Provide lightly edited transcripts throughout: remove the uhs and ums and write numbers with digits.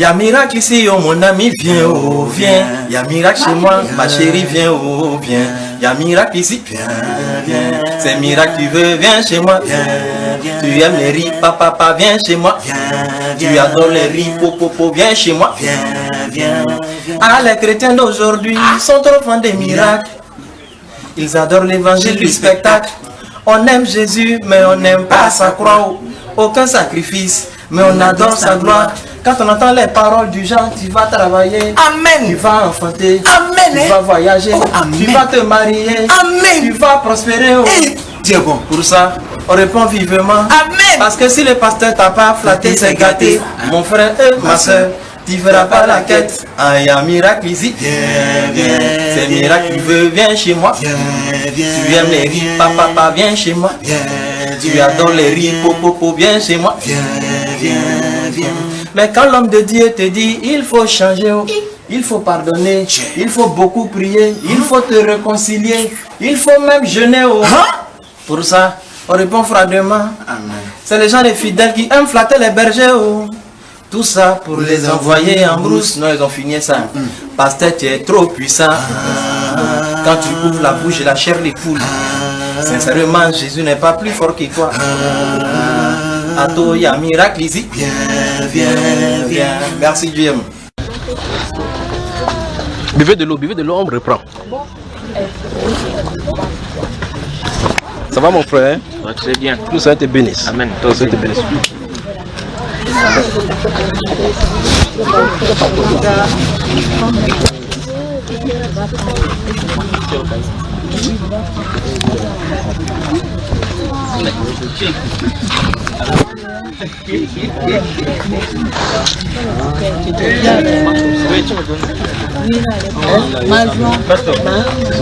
Y'a miracle ici, oh mon ami, viens, oh viens. Y'a miracle chez moi, ma chérie, viens, oh viens. Y'a miracle ici, viens, viens. C'est miracle, tu veux, viens chez moi, viens, viens. Tu aimes les riz, papa, viens chez moi, viens, viens. Tu adores les riz, popo, viens chez moi, viens, viens. Ah, les chrétiens d'aujourd'hui sont trop fans des miracles. Ils adorent l'évangile du spectacle. On aime Jésus, mais on n'aime pas sa croix. Aucun sacrifice, mais on adore sa gloire. Quand on entend les paroles du genre, tu vas travailler. Amen. Tu vas enfanter. Amen. Tu vas voyager. Oh, tu vas te marier. Amen. Tu vas prospérer. Oh. Dieu bon. Pour ça, on répond vivement. Amen. Parce que si le pasteur t'a pas flatté, c'est gâté. Mon frère et ma soeur, tu feras pas la quête. Ah, y a un miracle ici. Viens, viens. C'est miracle, tu veux, viens chez moi. Viens, viens. Tu aimes les riz, papa, viens chez moi. Viens, viens. Tu adores les riz, popo, viens chez moi. Viens, viens, viens. Mais quand l'homme de Dieu te dit, il faut changer, il faut pardonner, il faut beaucoup prier, il faut te réconcilier, il faut même jeûner. Pour ça, on répond froidement. C'est les gens les fidèles qui aiment flatter les bergers. Tout ça pour les envoyer en brousse. Non, ils ont fini ça. Pasteur, tu es trop puissant. Quand tu ouvres la bouche et la chair des poules. Sincèrement, Jésus n'est pas plus fort que toi. Ato, il y a un miracle ici. Viens, viens, viens. Merci Dieu. Buvez de l'eau, on me reprend. Ça va mon frère? Ouais, très bien. Nous ça te bénisse. Amen. Toi ça te bénisse.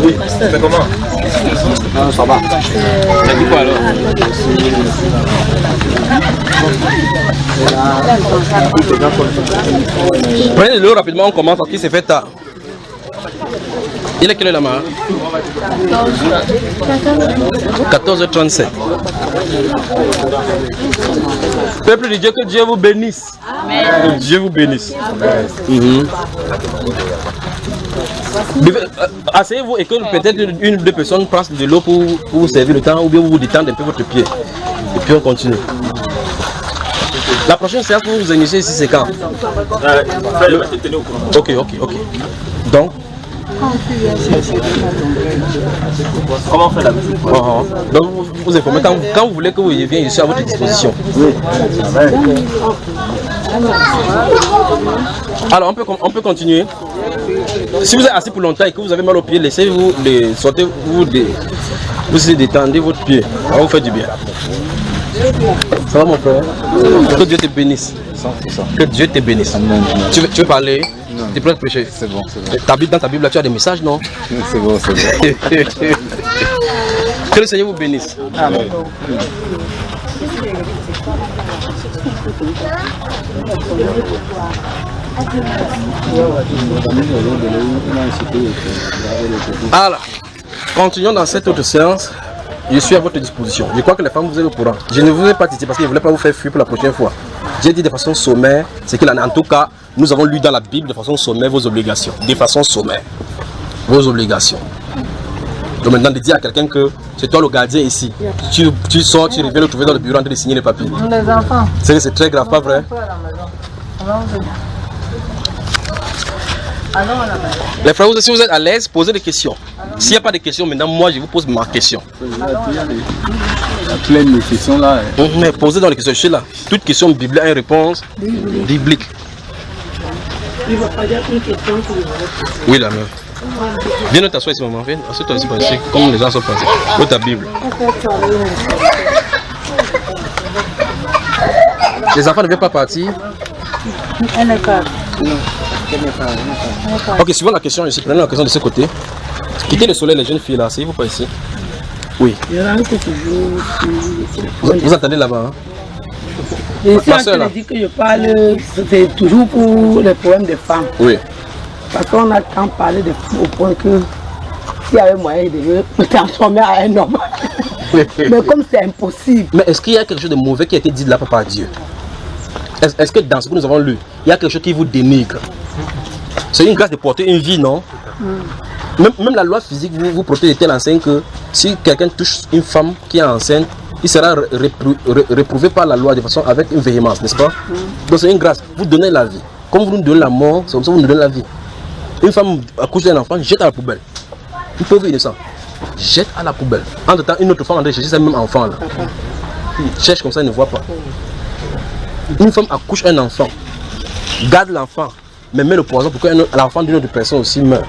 Oui, mais comment? Non, ça va. Ça dit quoi alors? Prenez l'eau rapidement, on commence parce qu'il s'est fait tard. Il est quelle heure la marque? 14h37. Peuple de Dieu, que Dieu vous bénisse. Amen. Que Dieu vous bénisse. Asseyez-vous et que peut-être une ou deux personnes prennent de l'eau pour vous servir le temps ou bien vous détendre un peu votre pied. Et puis on continue. La prochaine séance pour vous initier ici, c'est quand? Ok. Donc comment on fait la musique? Donc vous informez quand vous voulez que vous vienne, je suis à votre disposition. Oui. Alors on peut continuer. Si vous êtes assis pour longtemps et que vous avez mal aux pieds, laissez-vous les sortez, vous détendez votre pied. Ça va vous faire du bien. Ça va mon frère? Que Dieu te bénisse. Que Dieu te bénisse. Tu veux parler? Tu es prêt à prêcher? C'est bon. Dans ta Bible, là, tu as des messages, non? C'est bon. Que le Seigneur vous bénisse. Amen. Alors, continuons dans cette autre séance. Je suis à votre disposition. Je crois que les femmes, vous êtes au courant. Je ne vous ai pas dit parce que je ne voulais pas vous faire fuir pour la prochaine fois. J'ai dit de façon sommaire, c'est que en tout cas, nous avons lu dans la Bible de façon sommaire vos obligations. De façon sommaire. Vos obligations. Donc maintenant de dire à quelqu'un que c'est toi le gardien ici. Tu sors, tu reviens le trouver dans le bureau en train de signer les papiers. Les enfants. C'est très grave, pas vrai? Les frères, si vous êtes à l'aise, posez des questions. S'il n'y a pas de questions, maintenant moi je vous pose ma question. Il y a plein de questions là. Mais posez dans les questions, je suis là. Toute question biblique a une réponse biblique. Il va pas dire une question pour le Oui, la même. Viens t'asseoir ici, maman. Viens, assieds-toi ici, comme les gens sont passés. Où ta Bible? Les enfants ne veulent pas partir. Elle n'est pas. Ok, suivant la question ici, prenez la question de ce côté. Quittez le soleil, les jeunes filles là, asseyez-vous pas ici. Oui. Vous entendez là-bas, hein? Je suis en train de dire que je parle, c'est toujours pour les problèmes des femmes. Oui. Parce qu'on a tant parlé de femmes au point que s'il y avait moyen de me transformer en un homme. Mais comme c'est impossible. Mais est-ce qu'il y a quelque chose de mauvais qui a été dit de là par Dieu? Est-ce que dans ce que nous avons lu, il y a quelque chose qui vous dénigre. C'est une grâce de porter une vie, non? Même la loi physique vous protège de telle enseigne que si quelqu'un touche une femme qui est enceinte, il sera réprouvé par la loi de façon avec une véhémence, n'est-ce pas? Donc c'est une grâce. Vous donnez la vie. Comme vous nous donnez la mort, c'est comme ça que vous nous donnez la vie. Une femme accouche d'un enfant, jette à la poubelle. Une pauvre innocent, jette à la poubelle. Entre temps, une autre femme en train de chercher ce même enfant là. Cherche comme ça, elle ne voit pas. Une femme accouche un enfant, garde l'enfant, mais met le poison pour que l'enfant d'une autre personne aussi meure.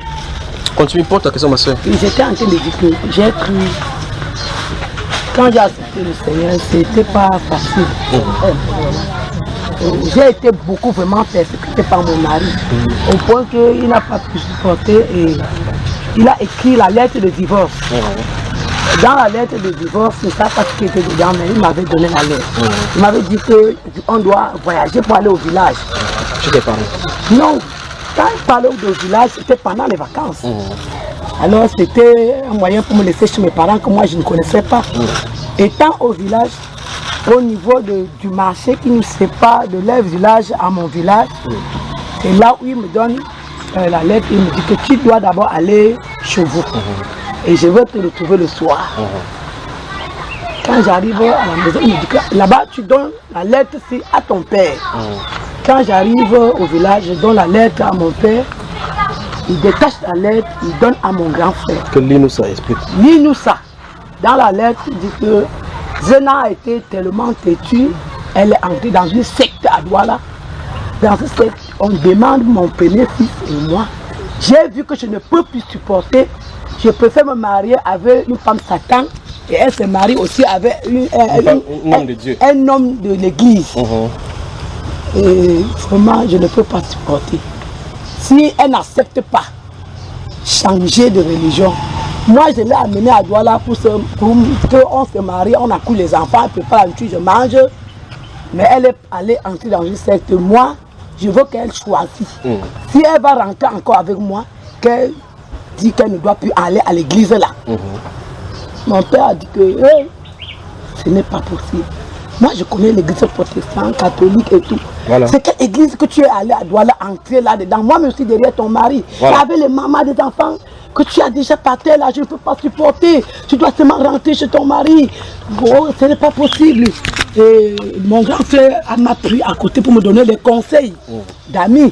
Continue, porte ta question, ma soeur. J'étais en train de dire que j'ai cru, quand j'ai accepté le Seigneur, c'était pas facile. J'ai été beaucoup vraiment persécuté par mon mari, au point qu'il n'a pas pu supporter et il a écrit la lettre de divorce. Dans la lettre de divorce, je ne sais pas ce qui était dedans, mais il m'avait donné la lettre. Il m'avait dit qu'on doit voyager pour aller au village. Je t'ai parlé. Non, quand il parlait au village, c'était pendant les vacances. Alors c'était un moyen pour me laisser chez mes parents que moi je ne connaissais pas. Étant au village, au niveau du marché qui nous sépare de leur village à mon village, c'est là où il me donne la lettre, il me dit que tu dois d'abord aller chez vous. Et je vais te retrouver le soir. Quand j'arrive à la maison, il me dit que là-bas tu donnes la lettre à ton père. Quand j'arrive au village, je donne la lettre à mon père. Il détache la lettre, il donne à mon grand frère. Que lis-nous ça, explique. Lis-nous ça. Dans la lettre, il dit que Zena a été tellement têtue, elle est entrée dans une secte à Douala. Dans cette secte, on demande mon premier fils et moi. J'ai vu que je ne peux plus supporter. Je préfère me marier avec une femme Satan et elle se marie aussi avec un homme de l'église. Et vraiment, je ne peux pas supporter. Si elle n'accepte pas changer de religion, moi je l'ai amenée à Douala pour qu'on se marie, on accouche les enfants, elle prépare la nourriture, je mange. Mais elle est allée entrer dans une secte. Moi, je veux qu'elle choisisse. Si elle va rentrer encore avec moi, qu'elle dit qu'elle ne doit plus aller à l'église là. Mon père a dit que ce n'est pas possible. Moi, je connais l'église protestante, catholique et tout. Voilà. C'est quelle église que tu es allé à Douala entrer là-dedans? Moi, je suis derrière ton mari. Voilà. Avec les mamans des enfants que tu as déjà parté là, je ne peux pas supporter. Tu dois seulement rentrer chez ton mari. Bon, ce n'est pas possible. Et mon grand frère m'a pris à côté pour me donner des conseils d'amis.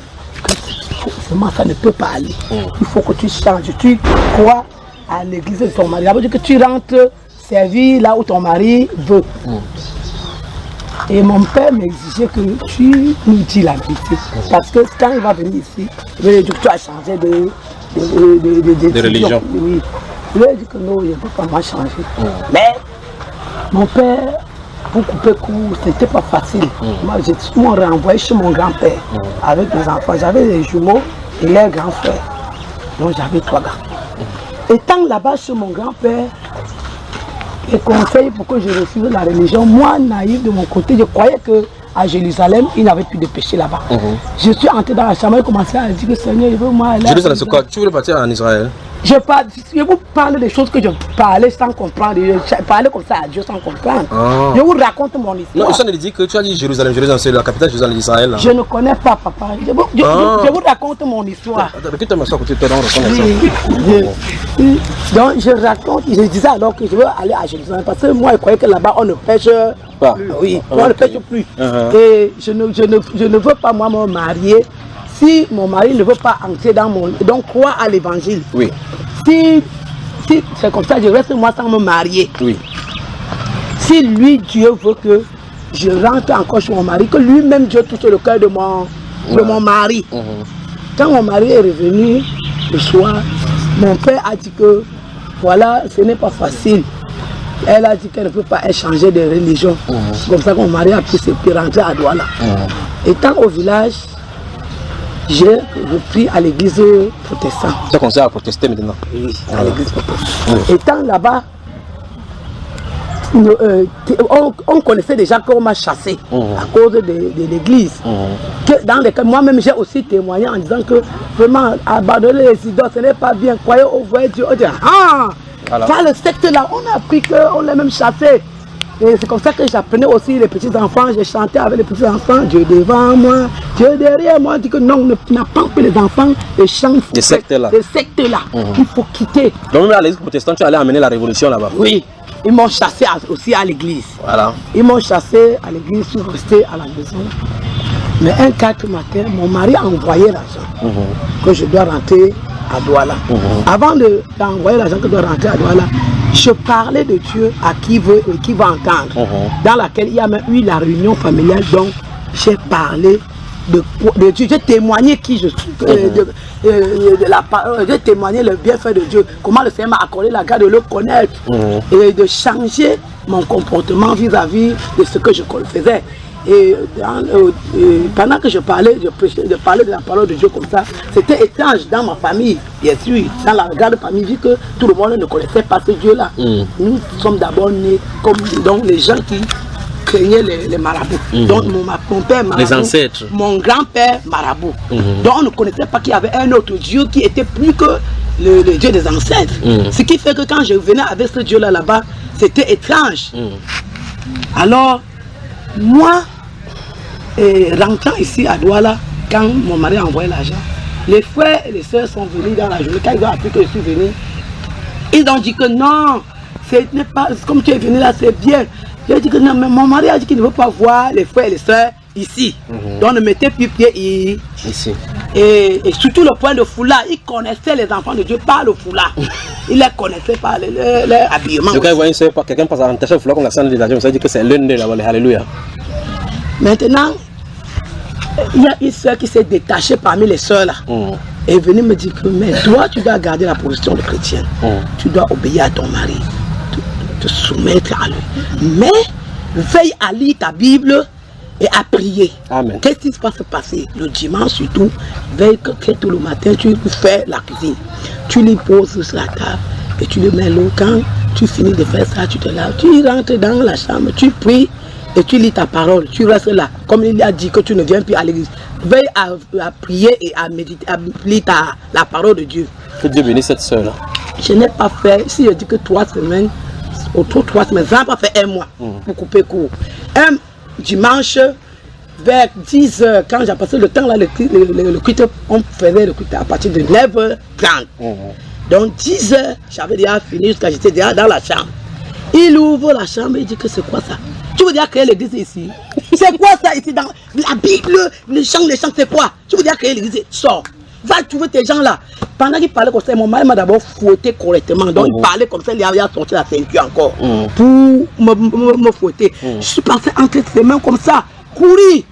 Vraiment, ça ne peut pas aller. Il faut que tu changes. Tu crois à l'église de ton mari. Ça veut dire que tu rentres servir là où ton mari veut. Et mon père m'exigeait que tu nous dis la vérité. Parce que quand il va venir ici, il va dire que tu as changé de religion. Oui. Il a dit que non, il ne peut pas moi changer. Mais mon père, pour couper court, ce n'était pas facile. Moi, j'ai souvent renvoyé chez mon grand-père avec les enfants. J'avais les jumeaux et leurs grands frères. Donc j'avais 3 gars. Étant là-bas chez mon grand-père, les conseils pour que je refuse la religion, moi, naïf de mon côté, je croyais qu'à Jérusalem, il n'avait plus de péché là-bas. Je suis entré dans la chambre et commencé à dire que Seigneur, il veut moi aller. Jérusalem, c'est quoi? Tu voulais partir en Israël? Je vous parle des choses que je parlais sans comprendre. Je parlais comme ça à Dieu sans comprendre. Je vous raconte mon histoire. Non, ça ne dit que tu as dit Jérusalem, c'est la capitale Jérusalem d'Israël. Je ne connais pas, papa. Je vous raconte mon histoire. Attends, ma soeur, côté de toi, donc je raconte, je disais alors que je veux aller à Jérusalem parce que moi je croyais que là-bas on ne pêche pas. Oui, on ne pêche plus. Et je ne veux pas moi me marier si mon mari ne veut pas entrer dans mon... Donc croire à l'évangile. Oui. Si c'est comme ça, je reste moi sans me marier. Oui. Si lui, Dieu veut que je rentre encore chez mon mari, que lui-même Dieu touche le cœur de mon mari. Quand mon mari est revenu le soir, mon père a dit que voilà, ce n'est pas facile. Elle a dit qu'elle ne peut pas échanger de religion. C'est comme ça que mon mari a pu se rentrer à Douala. Étant au village, j'ai repris à l'église protestante. Tu as commencé à protester maintenant? Oui, à l'église protestante. Étant là-bas, on connaissait déjà qu'on m'a chassé à cause de l'église. Dans lesquels moi-même j'ai aussi témoigné en disant que vraiment abandonner les idoles ce n'est pas bien. Croyez au vrai Dieu. On dit ah, dans le secte là, on a appris qu'on l'a même chassé. Et c'est comme ça que j'apprenais aussi les petits enfants, j'ai chanté avec les petits enfants, Dieu devant moi, Dieu derrière moi. Je dis que non, on n'a pas que les enfants, les chants, Des sectes là. Il faut quitter. Donc même à l'église protestante, tu allais amener la révolution là-bas. Oui, ils m'ont chassé aussi à l'église. Voilà. Ils m'ont chassé à l'église, je suis resté à la maison. Mais un 4 matin, mon mari a envoyé l'argent que je dois rentrer à Douala. Avant d'envoyer l'argent que je dois rentrer à Douala, je parlais de Dieu à qui veut et qui va entendre. Dans laquelle il y a même eu la réunion familiale, donc j'ai parlé de Dieu. J'ai témoigné qui je suis, j'ai témoigné le bienfait de Dieu, comment le Seigneur m'a accordé la grâce de le connaître et de changer mon comportement vis-à-vis de ce que je faisais. Et pendant que je parlais de la parole de Dieu comme ça, c'était étrange dans ma famille, bien sûr, dans la grande famille, vu que tout le monde ne connaissait pas ce Dieu-là. Nous sommes d'abord nés comme donc, les gens qui craignaient les marabouts. Donc mon père marabout, les ancêtres. Mon grand-père marabout. Donc on ne connaissait pas qu'il y avait un autre Dieu qui était plus que le Dieu des ancêtres. Ce qui fait que quand je venais avec ce Dieu-là là-bas, c'était étrange. Alors, moi, rentrant ici à Douala, quand mon mari a envoyé l'argent, les frères et les soeurs sont venus dans la journée. Quand ils ont appris que je suis venu, ils ont dit que non, ce n'est pas comme tu es venu là, c'est bien. J'ai dit que non, mais mon mari a dit qu'il ne veut pas voir les frères et les soeurs ici. Donc ne mettez plus pied ici. Et surtout le point de foulard, ils connaissaient les enfants de Dieu par le foulard. Ils les connaissaient par leur habillement. Quand ils voient quelqu'un passe à l'entaché, il faut qu'on a senti des avions, ça dit que c'est l'un d'eux là-bas, alléluia. Maintenant, il y a une soeur qui s'est détachée parmi les soeurs là. Et est venue me dire que mais toi tu dois garder la position de chrétien. Tu dois obéir à ton mari, te soumettre à lui. Mais veille à lire ta Bible et à prier. Amen. Qu'est-ce qui va se passer le dimanche surtout? Veille que tout le matin tu fais la cuisine. Tu lui poses sur la table et tu lui mets l'eau. Quand tu finis de faire ça, tu te laves. Tu rentres dans la chambre, tu pries. Et tu lis ta parole, tu restes là. Comme il a dit que tu ne viens plus à l'église. Veille à prier et à méditer, à lire la parole de Dieu. Que Dieu bénisse cette soeur là. Je n'ai pas fait, si je dis que 3 semaines, autour de 3 semaines, je n'ai pas fait un mois pour couper court. Un dimanche, vers 10 h, quand j'ai passé le temps là, le culte, on faisait le culte à partir de 9h30. Donc 10 h, j'avais déjà fini jusqu'à j'étais déjà dans la chambre. Il ouvre la chambre et dit que c'est quoi ça? Tu veux dire créer l'église ici? C'est quoi ça ici dans la Bible? Les chants, c'est quoi? Tu veux dire créer l'église? Sors. Va trouver tes gens là. Pendant qu'il parlait comme ça, mon mari m'a d'abord fouetté correctement. Donc il parlait comme ça, il a sorti la ceinture encore pour me fouetter. Je suis passé entre ses mains comme ça, courir.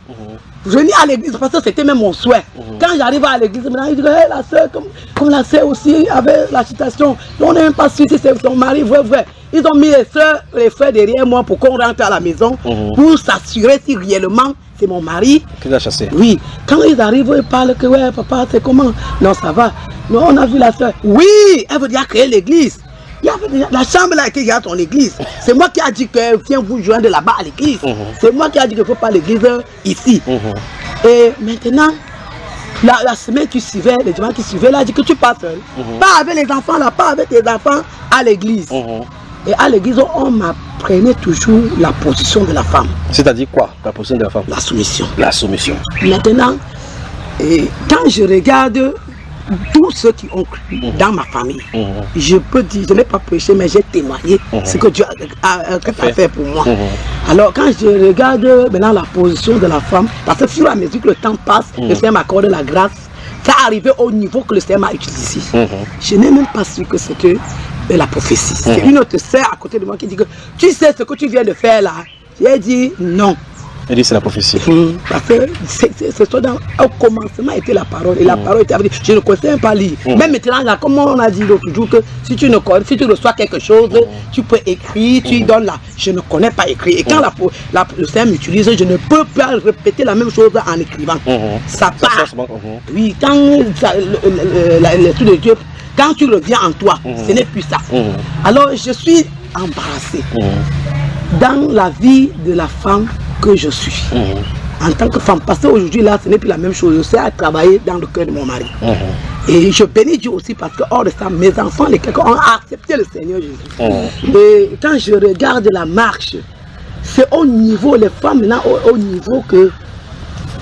Je venais à l'église parce que c'était même mon souhait. Quand j'arrive à l'église, maintenant il dit hey, la soeur, comme la soeur aussi avait la citation, on n'est même pas sûr si c'est son mari, vrai. Ils ont mis les soeurs, les frères derrière moi pour qu'on rentre à la maison pour s'assurer si réellement c'est mon mari. Qui l'a chassé? Oui. Quand ils arrivent, ils parlent que ouais papa c'est comment? Non ça va. Non on a vu la soeur. Oui, elle veut dire créer l'église. Il y avait déjà, la chambre là qui a ton église. C'est moi qui a dit que viens vous joindre là-bas à l'église. C'est moi qui a dit qu'il ne faut pas l'église ici. Et maintenant, la semaine qui suivait, les dimanches qui suivaient, là, a dit que tu pars seul. Pas avec les enfants là, pas avec tes enfants à l'église. Et à l'église, on m'apprenait toujours la position de la femme. C'est-à-dire quoi, la position de la femme? La soumission. La soumission. Maintenant, quand je regarde tous ceux qui ont cru dans ma famille, je peux dire, je n'ai pas prêché, mais j'ai témoigné ce que Dieu a fait pour moi. Alors quand je regarde maintenant la position de la femme, parce que fur et à mesure que le temps passe, le Seigneur m'accorde la grâce, ça arrivé au niveau que le Seigneur m'a utilisé. Je n'ai même pas su que c'était la prophétie. C'est une autre sœur à côté de moi qui dit que tu sais ce que tu viens de faire là. J'ai dit non. Elle dit c'est la prophétie. Parce que c'est dans au commencement était la parole. Et la parole était avec. Je ne connaissais pas lire. Même maintenant, là, comme on a dit l'autre jour, que si tu reçois quelque chose, tu peux écrire, tu donnes là. Je ne connais pas écrire. Et quand le Seigneur m'utilise, je ne peux pas répéter la même chose en écrivant. Ça part. Oui, quand l'Esprit de Dieu, quand tu reviens en toi, ce n'est plus ça. Alors je suis embarrassé dans la vie de la femme que je suis en tant que femme, parce qu'aujourd'hui là ce n'est plus la même chose. Je sais à travailler dans le cœur de mon mari et je bénis Dieu aussi parce que hors de ça mes enfants, les quelqu'un ont accepté le Seigneur Jésus. Et quand je regarde la marche c'est au niveau, les femmes maintenant, au niveau que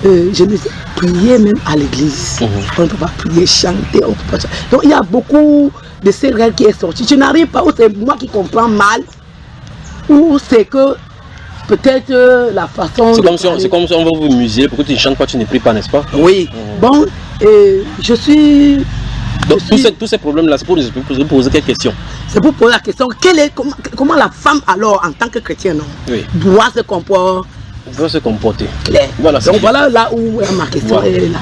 je me dis, prier même à l'église. On ne peut pas prier, chanter, on peut pas chanter. Donc il y a beaucoup de ces règles qui est sorti. Je n'arrive pas, ou c'est moi qui comprends mal, ou c'est que peut-être la façon. C'est comme si on va vous museler, pourquoi tu ne chantes pas, tu ne pries pas, n'est-ce pas? Oui. Bon, je suis. Donc tous ces problèmes-là, c'est pour vous poser quelques questions. C'est pour poser la question, comment la femme alors, en tant que chrétienne, doit se comporter? Doit se comporter. Voilà, donc voilà là où ma question est là.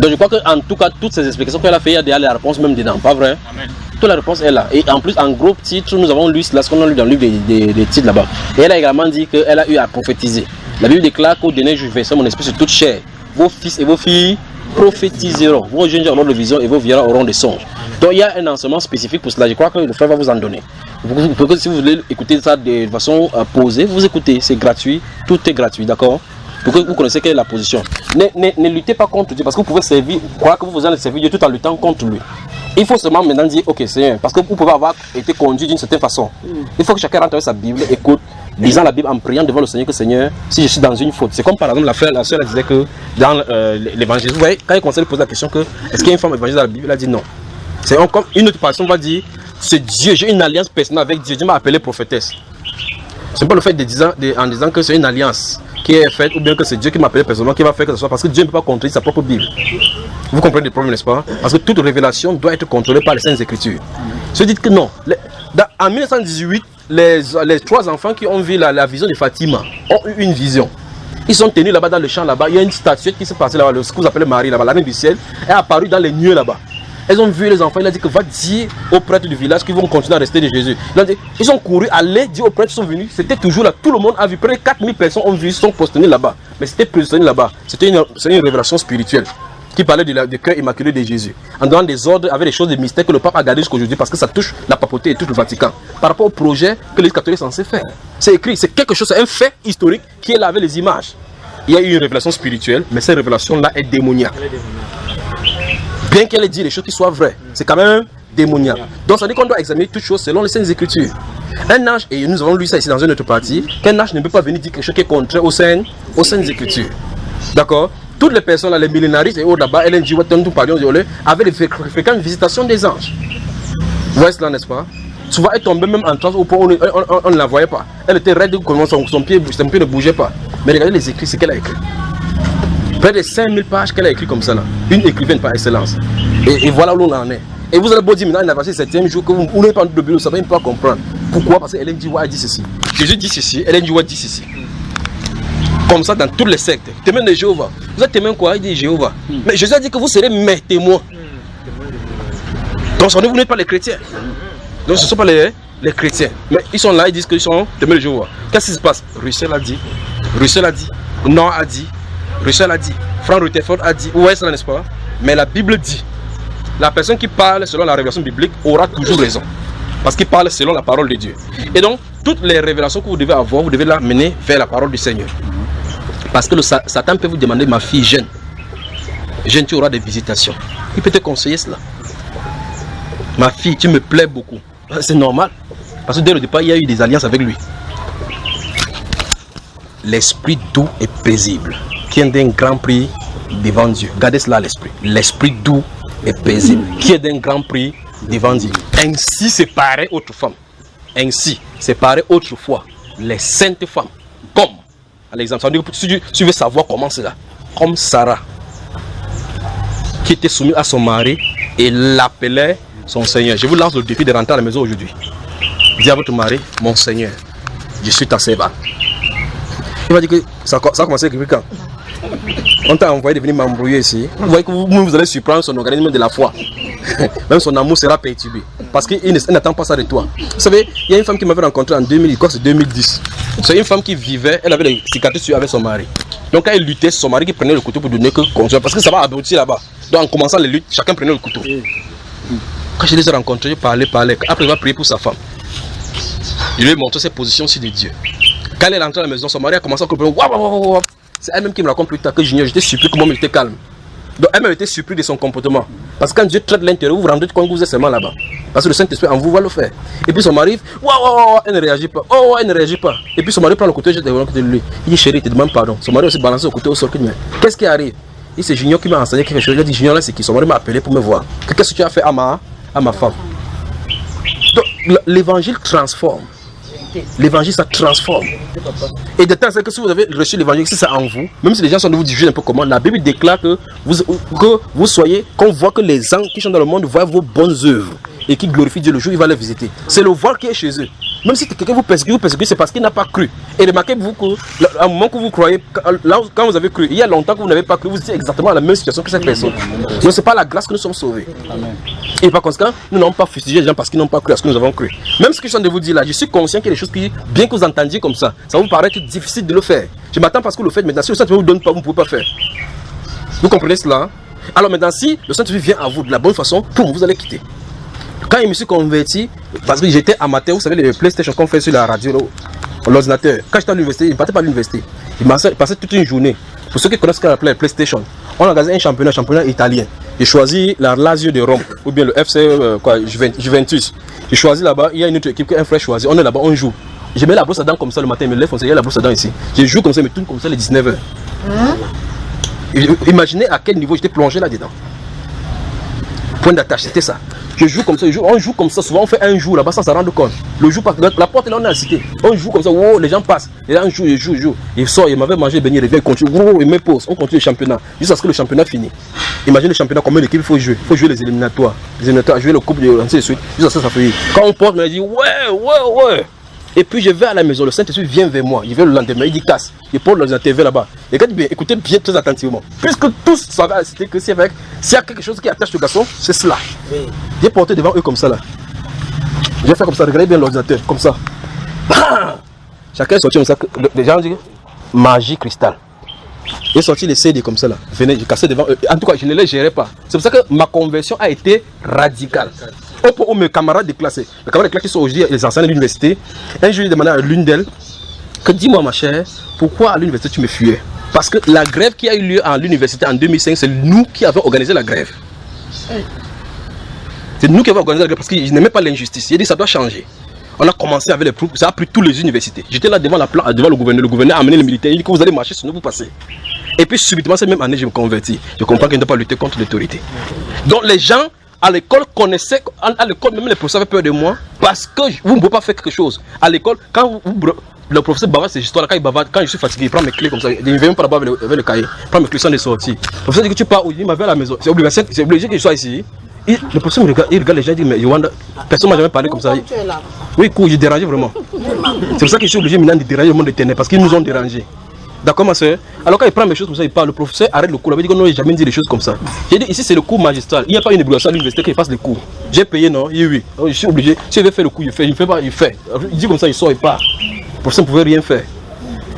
Donc je crois qu'en tout cas, toutes ces explications qu'elle a fait, il y a déjà la réponse même dedans, pas vrai? Amen. Toute la réponse est là. Et en plus, en gros titre, nous avons lu ce qu'on a lu dans le livre des titres là-bas. Et elle a également dit qu'elle a eu à prophétiser. La Bible déclare qu'au dernier jour, je verserai mon esprit sur toute chair. Vos fils et vos filles prophétiseront. Vos jeunes auront de visions et vos vieux auront des songes. Donc il y a un enseignement spécifique pour cela. Je crois que le frère va vous en donner. Si vous voulez écouter ça de façon posée, vous écoutez. C'est gratuit. Tout est gratuit, d'accord? Pour que vous connaissez quelle est la position. Ne luttez pas contre Dieu parce que vous pouvez servir, croire que vous allez servir Dieu tout en luttant contre lui. Il faut seulement maintenant dire, ok Seigneur, parce que vous pouvez avoir été conduit d'une certaine façon. Il faut que chacun rentre avec sa Bible, écoute, lisant la Bible en priant devant le Seigneur que Seigneur, si je suis dans une faute. C'est comme par exemple la sœur disait que dans l'évangile, vous voyez, quand il conseille de poser la question que est-ce qu'il y a une femme évangile dans la Bible, elle a dit non. C'est comme une autre personne va dire, c'est Dieu, j'ai une alliance personnelle avec Dieu, Dieu m'a appelé prophétesse. Ce n'est pas le fait en disant que c'est une alliance qui est faite ou bien que c'est Dieu qui m'a appelé personnellement qui va faire que ce soit parce que Dieu ne peut pas contrôler sa propre Bible. Vous comprenez le problème, n'est-ce pas? Parce que toute révélation doit être contrôlée par les Saintes Écritures. Se dites que non. En 1918, les trois enfants qui ont vu la vision de Fatima ont eu une vision. Ils sont tenus là-bas dans le champ là-bas. Il y a une statuette qui s'est passée là-bas, ce que vous appelez Marie là-bas, la reine du ciel, est apparue dans les nuées là-bas. Elles ont vu les enfants, il a dit que va dire aux prêtres du village qu'ils vont continuer à rester de Jésus. Ils ont couru, allez dire aux prêtres, ils sont venus, c'était toujours là, tout le monde a vu, près de 4000 personnes ont vu, ils sont postés là-bas. Mais c'était positionné là-bas, c'était une révélation spirituelle qui parlait du cœur immaculé de Jésus. En donnant des ordres avec des choses de mystère que le pape a gardé jusqu'aujourd'hui parce que ça touche la papauté et touche le Vatican. Par rapport au projet que l'Église catholique est censée faire. C'est écrit, c'est quelque chose, c'est un fait historique qui est là avec les images. Il y a eu une révélation spirituelle, mais cette révélation-là est démoniaque. Bien qu'elle ait dit les choses qui soient vraies, c'est quand même démoniaque. Donc ça dit qu'on doit examiner toutes choses selon les Saintes Écritures. Un ange, et nous avons lu ça ici dans une autre partie, qu'un ange ne peut pas venir dire quelque chose qui est contraire aux Saintes Écritures. D'accord? Toutes les personnes, là, les millénaristes et autres là-bas, Ellen G. Watson, avaient des fréquentes visitations des anges. Vous voyez cela, n'est-ce pas? Souvent, elle tombait même en transe au point où on ne la voyait pas. Elle était raide, son pied ne bougeait pas. Mais regardez les écrits, c'est qu'elle a écrit. Près de 5000 pages qu'elle a écrit comme ça là. Une écrivaine par excellence. Et voilà où on en est. Et vous allez dire maintenant, il a passé le 7e jour que vous n'avez pas de bureau, vous savez pas comprendre. Pourquoi? Parce qu'Ellen G. White dit ceci. Jésus dit ceci, Ellen G. White dit ceci. Comme ça dans toutes les sectes. Témoins de Jéhovah. Vous êtes témoins quoi? Il dit Jéhovah. Mais Jésus a dit que vous serez mes témoins. Donc vous n'êtes pas les chrétiens. Donc ce ne sont pas les chrétiens. Mais ils sont là, ils disent qu'ils sont témoins de Jéhovah. Qu'est-ce qui se passe? Russell a dit. Russell a dit. Noah a dit. Russell a dit, Frank Rutherford a dit, ouais, ça n'est-ce pas? Mais la Bible dit, la personne qui parle selon la révélation biblique aura toujours raison. Parce qu'il parle selon la parole de Dieu. Et donc, toutes les révélations que vous devez avoir, vous devez la mener vers la parole du Seigneur. Parce que Satan peut vous demander, ma fille, jeune, tu auras des visitations. Il peut te conseiller cela. Ma fille, tu me plais beaucoup. C'est normal. Parce que dès le départ, il y a eu des alliances avec lui. L'esprit doux et paisible, qui est d'un grand prix devant Dieu. Gardez cela à l'esprit. L'esprit doux et paisible, qui est d'un grand prix devant Dieu. Ainsi séparer autre femme. Ainsi séparer autrefois les saintes femmes. Comme, à l'exemple, si tu veux savoir comment c'est là, comme Sarah, qui était soumise à son mari et l'appelait son Seigneur. Je vous lance le défi de rentrer à la maison aujourd'hui. Dis à votre mari, mon Seigneur, je suis ta servante. Il va dire que ça a commencé à écrire quand? On t'a envoyé de venir m'embrouiller ici. Vous voyez que vous allez surprendre son organisme de la foi. Même son amour sera perturbé. Parce qu'il n'attend pas ça de toi. Vous savez, il y a une femme qui m'avait rencontré en 2000, quoi, c'est 2010. C'est une femme qui vivait, elle avait des cicatrices avec son mari. Donc quand elle luttait, c'est son mari qui prenait le couteau pour donner que conseil. Parce que ça va aboutir là-bas. Donc en commençant les luttes, chacun prenait le couteau. Quand je les ai rencontrés, je parlais. Après, il va prier pour sa femme. Il lui a montré ses positions sur de Dieu. Quand elle est rentrée à la maison, son mari a commencé à comprendre. C'est elle-même qui me raconte plus tard que j'ignore. J'étais surpris comment il était calme. Donc elle m'a été surpris de son comportement. Parce que quand Dieu traite l'intérieur, vous vous rendez compte que vous êtes seulement là-bas. Parce que le Saint-Esprit en vous va le faire. Et puis son mari, waouh, elle ne réagit pas. Oh, elle ne réagit pas. Et puis son mari prend le couteau, jette le côté de lui. Il dit chérie, il te demande pardon. Son mari aussi balance le couteau au sol. Qu'est-ce qui arrive? Il c'est Junior qui m'a enseigné quelque chose. Il a dit Junior là c'est qui? Son mari m'a appelé pour me voir. Qu'est-ce que tu as fait à ma femme? Donc l'évangile transforme. L'évangile ça transforme. Et de temps c'est que si vous avez reçu l'évangile, si c'est en vous, même si les gens sont de vous juger un peu comment, la Bible déclare que vous soyez, qu'on voit que les anges qui sont dans le monde voient vos bonnes œuvres et qui glorifient Dieu le jour où il va les visiter. C'est le voir qui est chez eux. Même si quelqu'un vous persécute, c'est parce qu'il n'a pas cru. Et remarquez-vous qu'à un moment que vous croyez, là, quand vous avez cru, il y a longtemps que vous n'avez pas cru, vous étiez exactement à la même situation que cette personne. Donc c'est pas la grâce que nous sommes sauvés. Amen. Et par conséquent, nous n'avons pas fustigé les gens parce qu'ils n'ont pas cru à ce que nous avons cru. Même ce que je suis en train de vous dire là, je suis conscient qu'il y a des choses qui, bien que vous entendiez comme ça va vous paraître difficile de le faire. Je m'attends parce que vous le faites maintenant. Si le Saint-Esprit ne vous donne pas, vous ne pouvez pas faire. Vous comprenez cela? Alors maintenant, si le Saint-Esprit vient à vous de la bonne façon, vous allez quitter. Quand je me suis converti, parce que j'étais amateur, vous savez, les PlayStation qu'on fait sur la radio, l'ordinateur. Quand j'étais à l'université, il ne partait pas à l'université. Il passait toute une journée. Pour ceux qui connaissent ce qu'on appelle PlayStation, on a organisé un championnat italien. J'ai choisi la Lazio de Rome, ou bien le FC Juventus. J'ai choisi là-bas, il y a une autre équipe qu'un frère choisit. On est là-bas, on joue. Je mets la brosse à dents comme ça le matin, je me lève, il y a la brosse à dents ici. Je joue comme ça, je me tourne comme ça les 19h. Imaginez à quel niveau j'étais plongé là-dedans. Point d'attache, c'était ça. Je joue comme ça, on joue comme ça, souvent on fait un jour là-bas sans s'en rendre compte. Le jour, la porte est là, on est à la cité. On joue comme ça, wow, les gens passent. Et là, on joue, joue. Il sort, il m'avait mangé, il revient, il continue, il me pose. On continue le championnat. Jusqu'à ce que le championnat finit. Imaginez le championnat, combien d'équipes il faut jouer. Il faut jouer les éliminatoires. Jouer le coupe, ainsi de suite. Jusqu'à ce que ça finit. Quand on porte, on dit ouais. Et puis je vais à la maison, le Saint-Esprit vient vers moi. Il vient le lendemain, il dit casse. Il porte dans la TV là-bas. Regardez bien, écoutez bien très attentivement. Puisque tous savaient à la cité que s'il y a quelque chose qui attache le garçon, c'est cela. J'ai porté devant eux comme ça là. J'ai fait comme ça, regardez bien l'ordinateur, comme ça. Chacun est sorti comme ça. Les gens disent magie cristal. J'ai sorti les CD comme ça là. Venez, j'ai cassé devant eux. En tout cas, je ne les gérais pas. C'est pour ça que ma conversion a été radicale. Pour mes camarades de classe, les camarades de classe qui sont aujourd'hui les enseignants de l'université, un jour j'ai demandé à l'une d'elles que dis-moi ma chère, pourquoi à l'université tu me fuyais? Parce que la grève qui a eu lieu à l'université en 2005, c'est nous qui avons organisé la grève. C'est nous qui avons organisé la grève parce que je n'aimais pas l'injustice. J'ai dit ça doit changer. On a commencé avec les groupes, ça a pris toutes les universités. J'étais là devant le gouverneur. Le gouverneur a amené les militaires, il dit que vous allez marcher, sinon vous passez. Et puis subitement, cette même année, je me convertis. Je comprends qu'il ne doit pas lutter contre l'autorité. Donc les gens à l'école connaissaient, à l'école même les professeurs avaient peur de moi parce que vous ne pouvez pas faire quelque chose. À l'école, quand le professeur bavarde ces histoires-là, quand il bavarde, quand je suis fatigué, il prend mes clés comme ça, il ne vient même pas là-bas avec le cahier, il prend mes clés sans les sorties. Le professeur dit que tu pars où? Il m'a vu à la maison, c'est obligé que je sois ici. Et le professeur me regarde, il regarde les gens, il dit mais Yowanda, personne ne m'a jamais parlé comme ça. Oui, cool, j'ai dérangé vraiment. C'est pour ça que je suis obligé maintenant de déranger le monde de ténèbres parce qu'ils nous ont dérangés. D'accord ma soeur? Alors quand il prend mes choses comme ça, il parle, le professeur arrête le cours, il dit que non, il n'a jamais dit des choses comme ça. J'ai dit ici c'est le cours magistral, il n'y a pas une obligation à l'université qu'il fasse les cours. J'ai payé non? Oui. Alors, je suis obligé, si il veut faire le cours, il fait, il ne fait pas, il fait. Il dit comme ça, il sort, il part. Le professeur ne pouvait rien faire.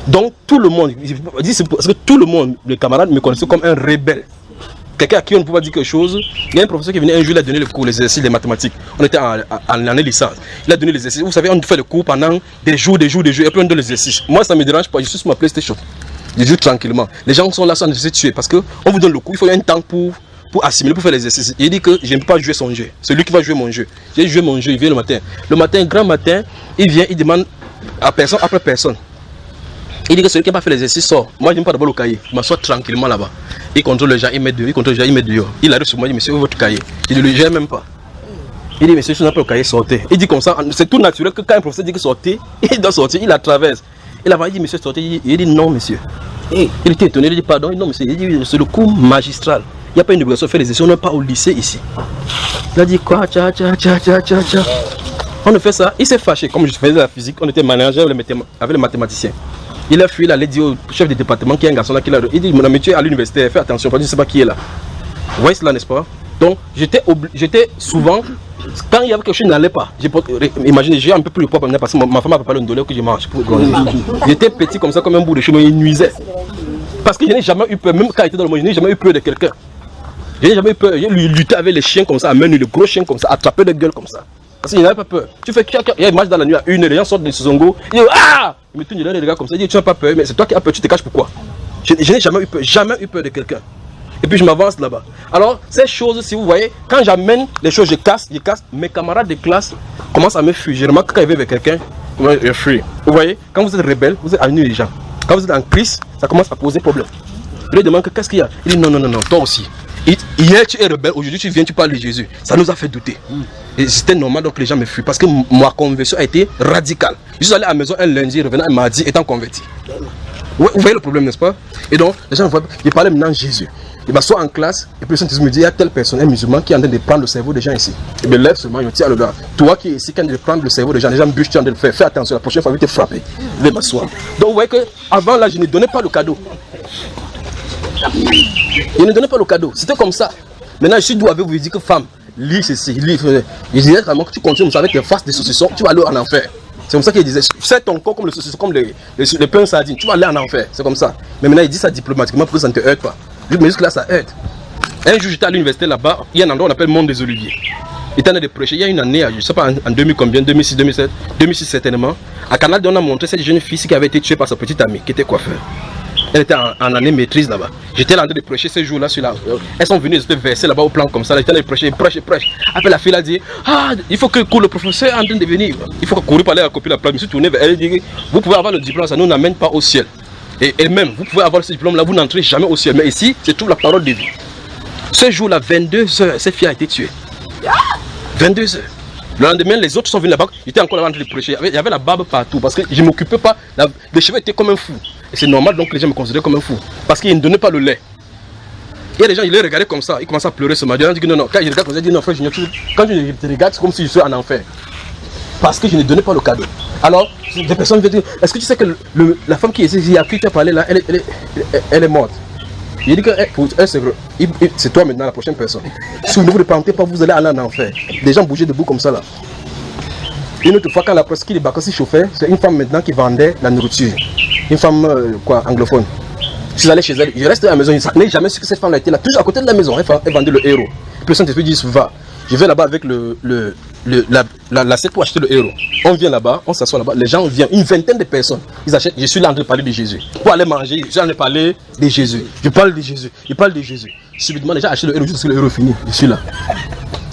Donc tout le monde, parce que tout le monde, les camarades me connaissaient comme un rebelle. Quelqu'un à qui on ne peut pas dire quelque chose. Il y a un professeur qui venait un jour, il a donné le cours, les exercices, les mathématiques. On était en année licence. Il a donné les exercices. Vous savez, on fait le cours pendant des jours, et puis on donne les exercices. Moi, ça ne me dérange pas, je suis sur ma PlayStation. Je joue tranquillement. Les gens sont là sans se tuer parce qu'on vous donne le coup, il faut un temps pour assimiler, pour faire l'exercice. Il dit que je ne peux pas jouer son jeu. C'est lui qui va jouer mon jeu. J'ai joué mon jeu, il vient le matin. Le matin, grand matin, il vient, il demande à personne après personne. Il dit que celui qui n'a pas fait l'exercice sort. Moi, je n'aime pas d'abord le cahier. Je m'assois tranquillement là-bas. Il contrôle les gens, il met dehors, il contrôle les gens, il met dehors. Il arrive sur moi, il dit monsieur, où est votre cahier? Je ne le gère même pas. Il dit monsieur, je n'ai pas le cahier, sortez. Il dit comme ça, c'est tout naturel que quand un professeur dit que sortez, il doit sortir, il la traverse. Il a dit monsieur, sortez. Il dit non monsieur. Il était étonné, il dit pardon, non monsieur. Il dit c'est le cours magistral. Il n'y a pas une obligation de faire les exercices, on n'est pas au lycée ici. Il a dit quoi? On a fait ça, il s'est fâché. Comme je faisais la physique, on était manager avec les mathématiciens. Il a fui, il allait dire au chef de département qui est un garçon là qui l'a. Il dit mon ami, tu es à l'université, fais attention, parce que je ne sais pas qui est là. Vous voyez cela, n'est-ce pas? Donc j'étais souvent, quand il y avait quelque chose qui n'allait pas, imaginez, j'ai un peu plus de poids parce que ma femme a préparé une douleur que je mange pour grandir. J'étais petit comme ça, comme un bout de chemin, il nuisait. Parce que je n'ai jamais eu peur, même quand j'étais dans le monde, je n'ai jamais eu peur de quelqu'un. Je n'ai jamais eu peur, j'ai lutté avec les chiens comme ça, à main nue, les gros chiens comme ça, attraper des gueules comme ça. Parce qu'il n'avait pas peur. Tu fais il y a une marche dans la nuit à 1h, les gens sortent de Sozongo, ils disent ah! Ils me tournent les regards comme ça, ils disent tu n'as pas peur, mais c'est toi qui as peur, tu te caches pourquoi? Je n'ai jamais eu peur de quelqu'un. Et puis je m'avance là-bas. Alors, ces choses, si vous voyez, quand j'amène les choses, je casse, mes camarades de classe commencent à me fuir. Je remarque que quand ils viennent avec quelqu'un, je fuis. Vous voyez, quand vous êtes rebelle, vous êtes ennuyé les gens. Quand vous êtes en crise, ça commence à poser problème. Je lui demande qu'est-ce qu'il y a. Il dit non, toi aussi. Hier tu es rebelle, aujourd'hui tu viens, tu parles de Jésus. Ça nous a fait douter. Et c'était normal donc les gens me fuient parce que ma conversion a été radicale. Je suis allé à la maison un lundi, revenant un mardi, étant converti. Vous voyez le problème, n'est-ce pas? Et donc les gens voient, ils parlaient maintenant de Jésus. Il m'assoit en classe et puis le me dit il y a telle personne, un musulman qui est en train de prendre le cerveau des gens ici. Il me lève seulement, il me dit le gars, toi qui es ici, quand il prendre le cerveau des gens bûchent, tu es en train de le faire, fais attention, la prochaine fois il va te frapper. Il va m'asseoir. Donc vous voyez qu'avant là, je ne donnais pas le cadeau. Il ne donnait pas le cadeau, c'était comme ça. Maintenant je suis doux avec vous, il dit que femme, lis ceci, lis. Il disait vraiment que tu continues avec tes faces de saucisson, tu vas aller en enfer. C'est comme ça qu'il disait, fais ton corps comme le saucisson, comme les pains sardines, tu vas aller en enfer. C'est comme ça. Mais maintenant il dit ça diplomatiquement pour que ça ne te heurte pas. Mais jusque-là ça heurte. Un jour j'étais à l'université là-bas, il y a un endroit qu'on appelle Monde des Oliviers. Il était en train de prêcher, il y a une année, je ne sais pas en 2000 combien, 2006, 2007, 2006 certainement. À Canal, on a montré cette jeune fille qui avait été tuée par sa petite amie, qui était coiffeur. Elle était en année maîtrise là-bas. J'étais là en train de prêcher ces jours-là sur la. Elles sont venues, elles étaient versées là-bas au plan comme ça. Là, j'étais en train de prêcher. Après la fille a dit ah, il faut que le professeur est en train de venir. Il faut courir parler à la copine la place. Je me suis tourné vers elle et dit vous pouvez avoir le diplôme, ça ne nous n'amène pas au ciel. Et même, vous pouvez avoir ce diplôme là, vous n'entrez jamais au ciel. Mais ici, c'est toute la parole de vie. Ce jour-là, 22h, cette fille a été tuée. 22h. Le lendemain, les autres sont venus là-bas. J'étais encore là en train de prêcher. Il y avait la barbe partout parce que je ne m'occupais pas. Les cheveux étaient comme un fou. Et c'est normal donc que les gens me considéraient comme un fou. Parce qu'ils ne donnaient pas le lait. Il y a des gens, ils les regardaient comme ça. Ils commençaient à pleurer ce matin. Ils disaient non. Quand ils regardent comme ça, ils disent non, frère, quand je te regarde, c'est comme si je suis en enfer. Parce que je ne donnais pas le cadeau. Alors, des personnes viennent dire est-ce que tu sais que la femme qui est ici, à qui tu as parlé là, elle est morte. Il dit que c'est toi maintenant la prochaine personne. Si vous ne vous repentez pas, vous allez aller en enfer. Des gens bougeaient debout comme ça là. Une autre fois, quand la presse qui les bacassis chauffait, c'est une femme maintenant qui vendait la nourriture. Une femme anglophone. Je suis allé chez elle, je reste à la maison, je ne savais jamais ce que cette femme là était là, toujours à côté de la maison, elle vendait le héros. Puis le Saint-Esprit dit va. Je vais là-bas avec l'assiette pour acheter le héros. On vient là-bas, on s'assoit là-bas, les gens viennent, une vingtaine de personnes. Ils achètent, je suis là en train de parler de Jésus. Pour aller manger, je suis en train de parler de Jésus. Je parle de Jésus, je parle de Jésus. Subitement, les gens achètent le héros, jusqu'à ce que le héros est fini. Je suis là.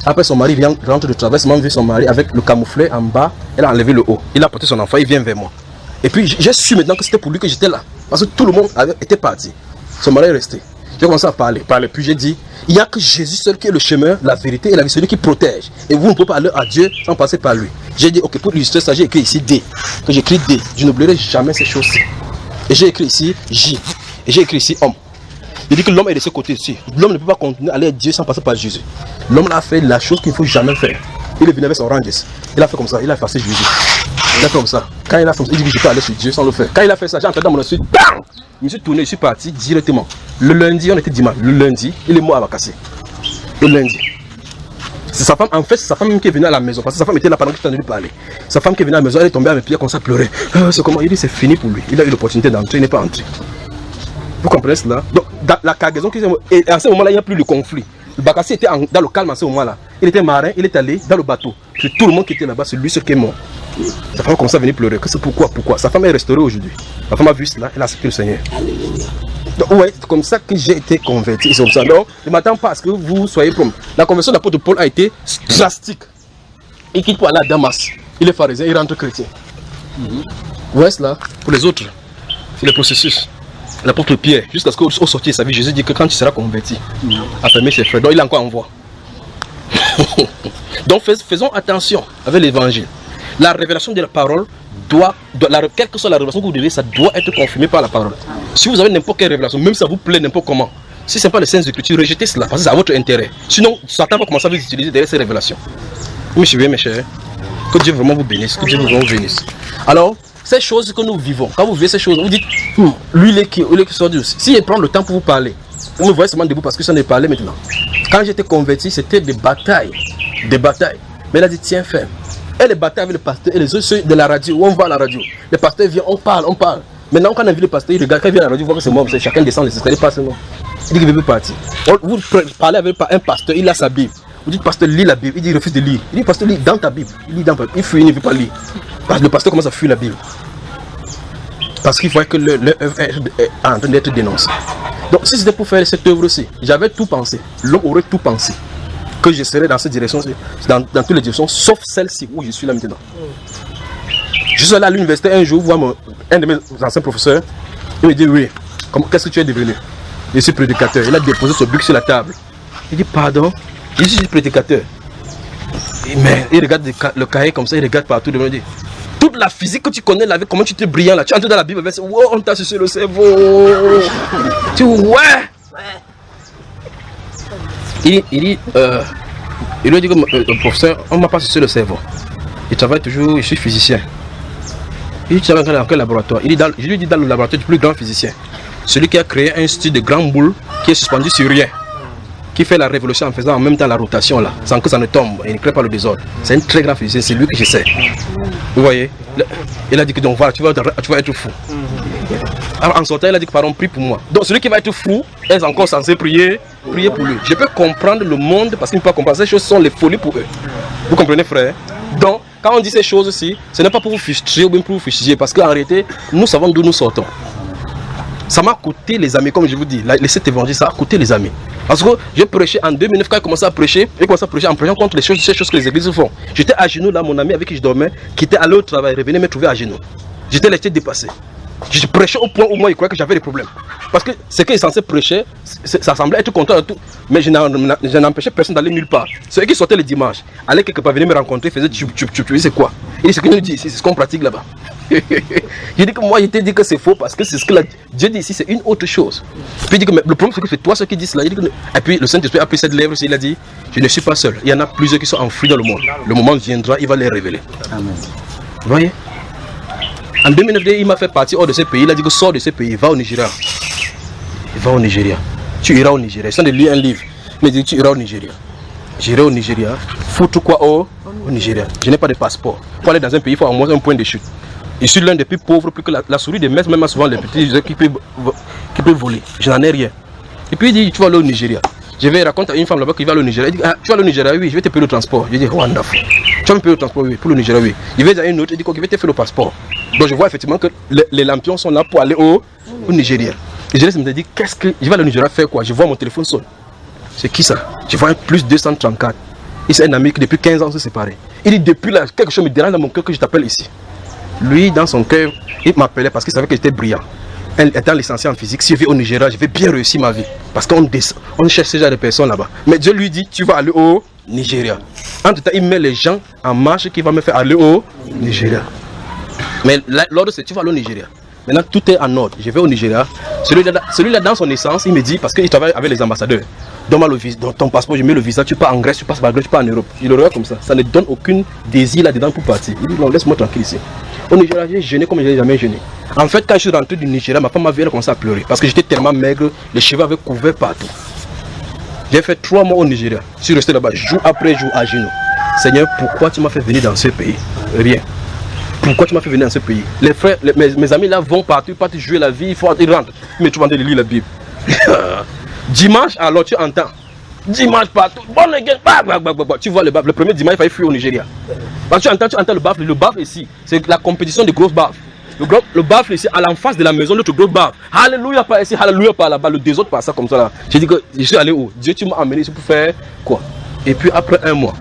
Après, son mari rentre de travail, c'est vu son mari avec le camouflet en bas, elle a enlevé le haut. Il a porté son enfant, il vient vers moi. Et puis, j'ai su maintenant que c'était pour lui que j'étais là. Parce que tout le monde était parti. Son mari est resté. J'ai commencé à parler. Puis j'ai dit, il n'y a que Jésus seul qui est le chemin, la vérité et la vie, celui qui protège. Et vous ne pouvez pas aller à Dieu sans passer par lui. J'ai dit, ok, pour illustrer ça, j'ai écrit ici D. Que j'écris D. Je n'oublierai jamais ces choses-ci. Et j'ai écrit ici J. Et j'ai écrit ici homme. Il dit que l'homme est de ce côté-ci. L'homme ne peut pas continuer à aller à Dieu sans passer par Jésus. L'homme a fait la chose qu'il ne faut jamais faire. Il est venu avec son ranges. Il a fait comme ça, il a effacé Jésus. Il a fait comme ça. Quand il a fait comme ça, il dit que je peux aller sur Dieu sans le faire. Quand il a fait ça, j'ai entré dans mon esprit, bam! Je me suis tourné, je suis parti directement. Le lundi, on était dimanche. Le lundi, il est mort à Bakassi. Le lundi. C'est sa femme, en fait, c'est sa femme qui est venue à la maison. Parce que sa femme était là pendant que je t'en ai parlé. Sa femme qui est venue à la maison, elle est tombée à mes pieds, comme ça, pleurer. C'est comment? Il dit c'est fini pour lui. Il a eu l'opportunité d'entrer, il n'est pas entré. Vous comprenez cela? Donc, dans la cargaison, et à ce moment-là, il n'y a plus de conflit. Le Bakassi était dans le calme à ce moment-là. Il était marin, il est allé dans le bateau. C'est tout le monde qui était là-bas, c'est lui seul qui est mort. Sa femme commence à venir pleurer. Que c'est pourquoi? Sa femme est restaurée aujourd'hui. La femme a vu cela, elle a accepté le Seigneur. Donc, ouais, c'est comme ça que j'ai été converti. C'est comme ça. Donc, je ne m'attends pas à ce que vous soyez promis. La conversion de l'apôtre Paul a été drastique. Il quitte pour aller à Damas. Il est pharisien, il rentre chrétien. Ouais, cela, pour les autres, c'est le processus. L'apôtre Pierre, jusqu'à ce qu'au sortir de sa vie, Jésus dit que quand tu seras converti, affirmer ses frères. Donc il est encore en voie. Donc faisons attention avec l'évangile. La révélation de la parole quelle que soit la révélation que vous devez, ça doit être confirmé par la parole. Si vous avez n'importe quelle révélation, même si ça vous plaît n'importe comment, si ce n'est pas les Saintes Écritures, rejetez cela, parce que c'est à votre intérêt. Sinon, Satan va commencer à vous utiliser derrière ces révélations. Oui, je suis bien, mes chers. Que Dieu vraiment vous bénisse, que Dieu vous bénisse. Alors, ces choses que nous vivons, quand vous vivez ces choses, vous dites, lui, il est qui sort Dieu. S'il prend le temps pour vous parler, vous me voyez seulement debout parce que j'en ai parlé maintenant. Quand j'étais converti, c'était des batailles. Mais il a dit, tiens, ferme. Et les batailles avec le pasteur et les autres, ceux de la radio, où on va à la radio. Les pasteurs viennent, on parle. Maintenant, quand on a vu le pasteur, il regarde, quand il vient à la radio, il voit que c'est moi, chacun descend les escaliers, pas seulement. Il dit qu'il veut partir. Vous parlez avec un pasteur, il a sa Bible. Vous dites, pasteur, lis la Bible. Il dit, il refuse de lire. Il dit, pasteur, lis dans ta Bible. Il lit dans ta Bible. Il fuit, il ne veut pas lire. Parce que le pasteur commence à fuir la Bible. Parce qu'il voyait que leur œuvre est en train d'être dénoncée. Donc si c'était pour faire cette œuvre-ci, j'avais tout pensé. L'homme aurait tout pensé. Que je serais dans cette direction, dans toutes les directions, sauf celle-ci où je suis là maintenant. Je suis allé à l'université un jour voir un de mes anciens professeurs. Il me dit oui, qu'est-ce que tu es devenu? Je suis prédicateur. Il a déposé son bic sur la table. Il dit pardon, je suis prédicateur. Mais il regarde le cahier comme ça, il regarde partout devant, il dit toute la physique que tu connais, là, comment tu t'es brillant là, tu entres dans la Bible, wow, on t'a sucé le cerveau. Tu ouais. Il lui a dit que le professeur, on m'a pas sucé le cerveau. Il travaille toujours, je suis physicien. Il dit tu travailles dans quel laboratoire? Je lui dis dans le laboratoire du plus grand physicien. Celui qui a créé un style de grande boule qui est suspendu sur rien. Qui fait la révolution en faisant en même temps la rotation là, sans que ça ne tombe et ne crée pas le désordre. C'est un très grand physicien, c'est lui que je sais. Vous voyez? Il a dit que donc voilà, tu vas être fou. Alors, en sortant, il a dit que pardon, prie pour moi. Donc celui qui va être fou est encore censé prier pour lui. Je peux comprendre le monde parce qu'il ne peut pas comprendre. Ces choses sont les folies pour eux. Vous comprenez, frère? Donc, quand on dit ces choses-ci, ce n'est pas pour vous frustrer ou bien pour vous fustiger, parce qu'en réalité, nous savons d'où nous sortons. Ça m'a coûté les amis, comme je vous dis, cet évangile, ça a coûté les amis. Parce que j'ai prêché en 2009, quand j'ai commencé à prêcher, en prêchant contre ces choses que les églises font. J'étais à genoux là, mon ami avec qui je dormais, qui était allé au travail, revenait me trouver à genoux. J'étais laissé dépassé. Je prêchais au point où moi il croyait que j'avais des problèmes. Parce que ce qu'il est censé prêcher, ça semblait être content de tout. Mais je n'empêchais personne d'aller nulle part. Ceux qui sortaient le dimanche, allaient quelque part, venaient me rencontrer, faisaient tu c'est quoi? Et ce qu'il nous dit ici, c'est ce qu'on pratique là-bas. J'ai dit que moi, il t'a dit que c'est faux parce que c'est ce que Dieu dit ici, c'est une autre chose. Puis il dit que mais le problème, c'est que c'est toi ceux qui disent cela. Et puis le Saint-Esprit a pris cette lèvre, il a dit je ne suis pas seul. Il y en a plusieurs qui sont enfouis dans le monde. Le moment viendra, il va les révéler. Amen. Vous voyez? En 2009, il m'a fait partir hors de ce pays. Il a dit que sors de ce pays, va au Nigeria. Va au Nigeria. Tu iras au Nigeria. Je suis en train de lire un livre. Il m'a dit tu iras au Nigeria. J'irai au Nigeria. Foutre quoi au Nigeria? Je n'ai pas de passeport. Pour aller dans un pays, il faut au moins un point de chute. Je suis l'un des plus pauvres, plus que la souris des messes, même souvent les petits qui peuvent voler. Je n'en ai rien. Et puis il dit tu vas aller au Nigeria. Je vais raconter à une femme là-bas qui va aller au Nigeria. Il dit tu vas aller au Nigeria? Oui, je vais te payer le transport. Je dis wonderful. Tu vas me payer le transport? Oui, pour le Nigeria, oui. Il va à une autre, il dit qu'il va te faire le passeport. Donc je vois effectivement que les lampions sont là pour aller au Nigeria. Et je me dis qu'est-ce que je vais aller au Nigeria faire quoi? Je vois mon téléphone sonne. C'est qui ça? Je vois un plus 234. Et c'est un ami qui depuis 15 ans se séparé. Il dit depuis là, quelque chose me dérange dans mon cœur que je t'appelle ici. Lui, dans son cœur, il m'appelait parce qu'il savait que j'étais brillant. Étant licencié en physique, si je vais au Nigeria, je vais bien réussir ma vie. Parce qu'on cherche ce genre de personnes là-bas. Mais Dieu lui dit, tu vas aller au Nigeria. Entre temps, il met les gens en marche qui vont me faire aller au Nigeria. Mais l'ordre c'est, tu vas aller au Nigeria. Maintenant, tout est en ordre. Je vais au Nigeria. Celui-là, dans son essence, il me dit, parce qu'il travaille avec les ambassadeurs. Donne-moi le visa, dans ton passeport, je mets le visa, tu pars en Grèce, tu passes par Grèce, tu pars en Europe. Il le regarde comme ça. Ça ne donne aucun désir là-dedans pour partir. Il dit, non, laisse-moi tranquille ici. Au Nigeria, j'ai jeûné comme je n'ai jamais jeûné. En fait, quand je suis rentré du Nigeria, ma femme m'a vu, elle a commencé à pleurer. Parce que j'étais tellement maigre, les cheveux avaient couvert partout. J'ai fait 3 mois au Nigeria. Je suis resté là-bas, jour après jour, à genoux. Seigneur, pourquoi tu m'as fait venir dans ce pays? Rien. Pourquoi tu m'as fait venir dans ce pays? Les frères, mes amis là vont partout, ils partent jouer la vie, ils rentrent. Mais tu vas lire la Bible. Dimanche, alors tu entends. Dimanche partout. Bon, tu vois le bafle. Le premier dimanche, il fallait fuir au Nigeria. Parce que tu entends le bafle. Le bafle ici, c'est la compétition de grosses baffles. Le bafle ici, à l'enfance de la maison, notre grosse bafle. Alléluia par ici, alléluia par là-bas. Le désordre par ça comme ça là. J'ai dit que je suis allé où? Dieu, tu m'as amené ici pour faire quoi? Et puis après un mois,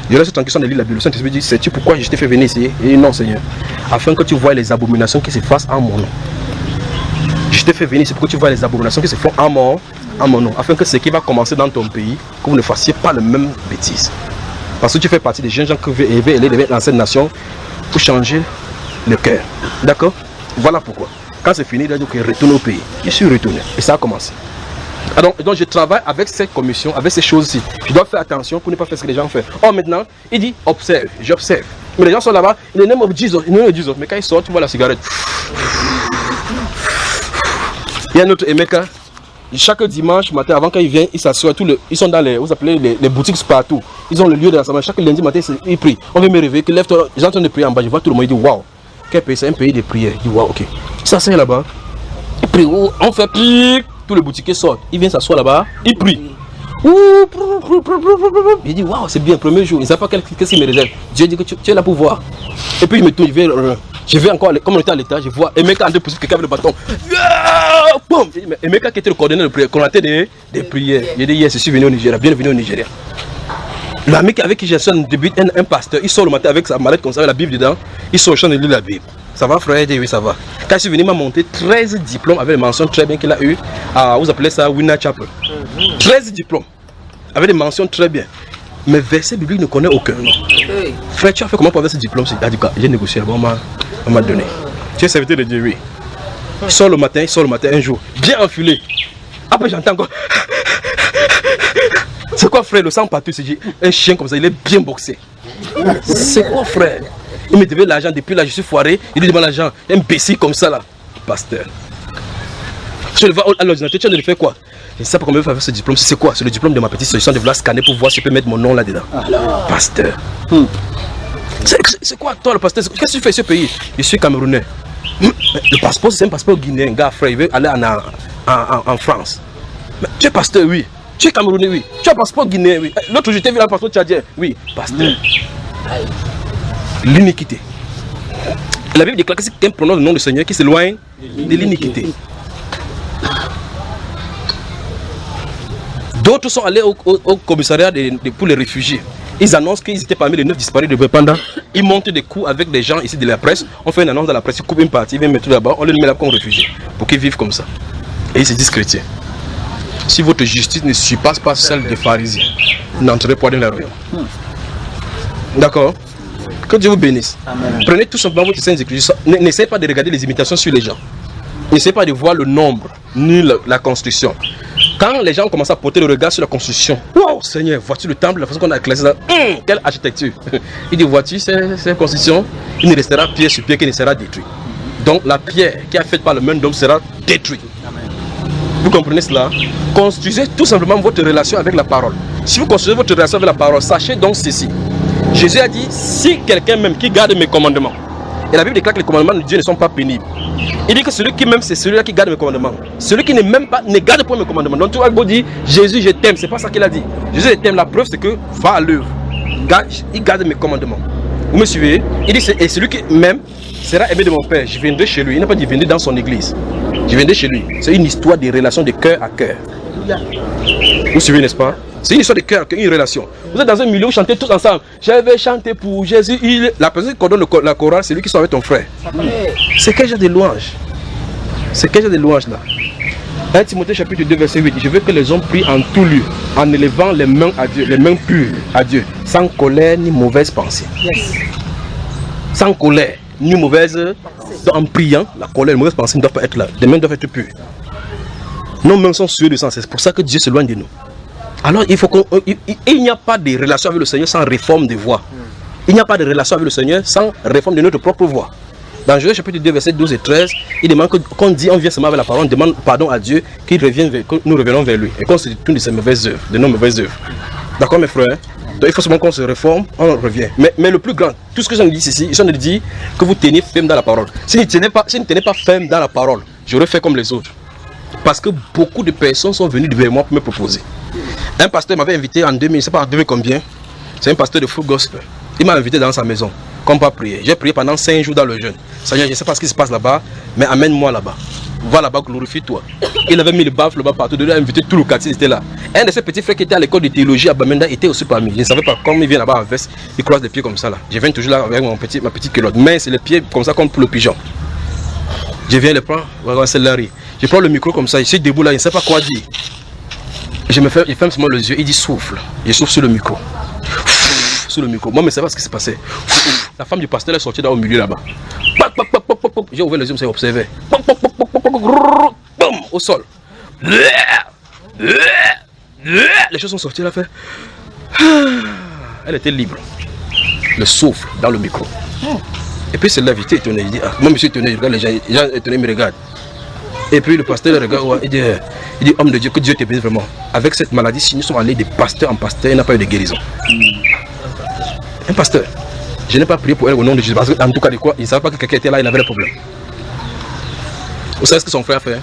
je reste tranquille de lire la Bible. Le Saint-Esprit dit, sais-tu pourquoi je t'ai fait venir ici? Et non, Seigneur. Afin que tu vois les abominations qui se fassent en mon nom. Je t'ai fait venir ici pour que tu vois les abominations qui se font en mon nom. Afin que ce qui va commencer dans ton pays, que vous ne fassiez pas les mêmes bêtises. Parce que tu fais partie des jeunes gens qui veulent élever dans cette nation pour changer le cœur. D'accord? Voilà pourquoi. Quand c'est fini, il a dit que retourne au pays. Je suis retourné. Et ça a commencé. Donc je travaille avec cette commission, avec ces choses-ci. Je dois faire attention pour ne pas faire ce que les gens font. Oh, maintenant, il dit observe, j'observe. Mais les gens sont là-bas, in the name of Jesus, in the name of Jesus. Mais quand ils sortent, tu vois la cigarette. Il y a un autre Emeka. Chaque dimanche matin, avant qu'il vienne, il s'assoit. Ils sont dans vous appelez les boutiques partout. Ils ont le lieu de l'ensemble. Chaque lundi matin, ils prient. On veut me réveiller, que lève-toi. Les gens sont en train de prier en bas. Je vois tout le monde. Il dit waouh. Quel pays? C'est un pays de prière. Il dit waouh, ok. Il s'assied là-bas. Il prie. On fait prier. Tous les boutiquiers sortent. Il vient s'asseoir là-bas. Il prie. Il dit waouh, c'est bien. Premier jour. Il ne sait pas qu'est-ce qu'il me réserve. Dieu dit que tu es là pour voir. Et puis il me tourne. Je vais encore, comme on était à l'état, je vois Emeka en train de pousser quelqu'un avec le bâton. Boum! Emeka qui était le coordonnateur des prières. Il dit, yes, je suis venu au Nigeria, bienvenue au Nigeria. L'ami avec qui j'ai début un pasteur, il sort le matin avec sa mallette comme ça, avec la Bible dedans, il sort au champ de lire la Bible. Ça va frère? Il dit oui, ça va. Quand je suis venu, il m'a monté 13 diplômes avec les mentions très bien qu'il a eu à, vous appelez ça, Winner Chapel. 13 diplômes, avec des mentions très bien. Mais verset biblique ne connaît aucun. Non. Frère, tu as fait comment pour avoir ce diplôme? Il a dit, j'ai négocié, on m'a donné. Tu es serviteur de Dieu, oui. Il sort le matin un jour, bien enfilé. Après j'entends encore. C'est quoi frère, le sang partout, c'est un chien comme ça, il est bien boxé. C'est quoi frère? Il me devait l'argent, depuis là je suis foiré, il lui demande l'argent, un imbécile comme ça là. Pasteur. Je le vois à l'ordinateur, tu as de faire quoi? Je ne sais pas comment il va faire ce diplôme, c'est quoi? C'est le diplôme de ma petite solution de vouloir scanner pour voir si je peux mettre mon nom là-dedans. Pasteur. C'est quoi toi le pasteur? Qu'est-ce que tu fais ce pays? Je suis camerounais. Le passeport c'est un passeport guinéen, gars frère, il veut aller en France. Mais tu es pasteur, oui. Tu es camerounais, oui. Tu as un passeport guinéen, oui. L'autre jour, je t'ai vu un passeport tchadien, oui. Pasteur. L'iniquité. La Bible déclare que c'est quelqu'un prononce le nom du Seigneur qui s'éloigne de l'iniquité. D'autres sont allés au commissariat pour les réfugiés. Ils annoncent qu'ils étaient parmi les 9 disparus de Bepanda. Ils montent des coups avec des gens ici de la presse. On fait une annonce dans la presse, ils coupent une partie, ils viennent mettre là-bas, on les met là comme réfugiés. Pour qu'ils vivent comme ça. Et ils se disent chrétiens. Si votre justice ne surpasse pas celle des pharisiens, n'entrez pas dans la royaume. D'accord? Que Dieu vous bénisse. Amen. Prenez tout simplement votre Sainte Écriture. N'essayez pas de regarder les imitations sur les gens. N'essayez pas de voir le nombre, ni la construction. Quand les gens commencent à porter le regard sur la construction, wow, Seigneur, vois-tu le temple, la façon qu'on a classé ça, quelle architecture. Il dit, vois-tu cette construction, il ne restera pierre sur pierre qui ne sera détruite. Donc la pierre qui est faite par le même homme sera détruite. Vous comprenez cela? Construisez tout simplement votre relation avec la parole. Si vous construisez votre relation avec la parole, sachez donc ceci. Jésus a dit, si quelqu'un même qui garde mes commandements, et la Bible déclare que les commandements de Dieu ne sont pas pénibles. Il dit que celui qui m'aime, c'est celui-là qui garde mes commandements. Celui qui ne m'aime pas, ne garde pas mes commandements. Donc tu vas dire, Jésus, je t'aime. C'est pas ça qu'il a dit. Jésus, je t'aime. La preuve, c'est que va à l'œuvre. Il garde mes commandements. Vous me suivez? Il dit, et celui qui m'aime sera aimé de mon Père. Je viendrai chez lui. Il n'a pas dit venir dans son église. Je viendrai chez lui. C'est une histoire de relation de cœur à cœur. Vous suivez, n'est-ce pas? C'est une histoire de cœur, une relation. Vous êtes dans un milieu où vous chantez tous ensemble. Je vais chanter pour Jésus. La personne qui coordonne la chorale, c'est lui qui sort avec ton frère. C'est quel genre de louange? C'est quel genre de louange là? 1 Timothée chapitre 2 verset 8. Je veux que les hommes prient en tout lieu, en élevant les mains à Dieu, les mains pures à Dieu, sans colère ni mauvaise pensée. Yes. Sans colère ni mauvaise. En priant, la colère, la mauvaise pensée ne doit pas être là. Les mains doivent être pures. Nos mains sont souillées de sang. C'est pour ça que Dieu s'éloigne de nous. Alors il faut il n'y a pas de relation avec le Seigneur sans réforme de voix. Il n'y a pas de relation avec le Seigneur sans réforme de notre propre voix. Dans Joël chapitre 2 versets 12 et 13, il demande qu'on dit on vient seulement avec la parole, on demande pardon à Dieu, que nous revenons vers lui et qu'on se détourne de ses mauvaises œuvres, de nos mauvaises œuvres. D'accord mes frères? Donc il faut seulement qu'on se réforme, on revient. Mais le plus grand, tout ce que j'en dis ici, ils sont de dire que vous tenez ferme dans la parole. Si vous ne tenez pas ferme dans la parole, j'aurais fait comme les autres. Parce que beaucoup de personnes sont venues vers moi pour me proposer. Un pasteur m'avait invité en 2000, je ne sais pas en 2000 combien. C'est un pasteur de full gospel. Il m'a invité dans sa maison, comme pas prier. J'ai prié pendant 5 jours dans le jeûne. Seigneur, je ne sais pas ce qui se passe là-bas, mais amène-moi là-bas. Va là-bas, glorifie-toi. Il avait mis le baffle là-bas partout, il a invité tout le quartier, il était là. Un de ses petits frères qui était à l'école de théologie à Bamenda était aussi parmi. Je ne savais pas comment il vient là-bas en veste, il croise les pieds comme ça là. Je viens toujours là avec ma petite culotte. Mais c'est les pieds comme ça, comme pour le pigeon. Je viens le prendre, voilà, c'est Larry. Je prends le micro comme ça, je suis debout là, je ne sais pas quoi dire. Je ferme seulement les yeux, il dit souffle. Je souffle sur le micro. Sur le micro. Moi, mais c'est pas ce qui s'est passé. La femme du pasteur est sortie dans au milieu là-bas. J'ai ouvert les yeux, j'ai observé. Au sol. Les choses sont sorties, elle a fait. Elle était libre. Le souffle dans le micro. Et puis c'est l'invité étonné. Il dit, ah, moi, monsieur étonné, je regarde les gens étonnés me regardent. Et puis le pasteur le regarde, il dit, homme de Dieu, que Dieu te bénisse vraiment. Avec cette maladie, si nous sommes allés de pasteur en pasteur, il n'a pas eu de guérison. Un pasteur, je n'ai pas prié pour elle au nom de Jésus. Parce qu'en tout cas, de quoi, il ne savait pas que quelqu'un était là, il avait des problèmes. Vous savez ce que son frère a fait?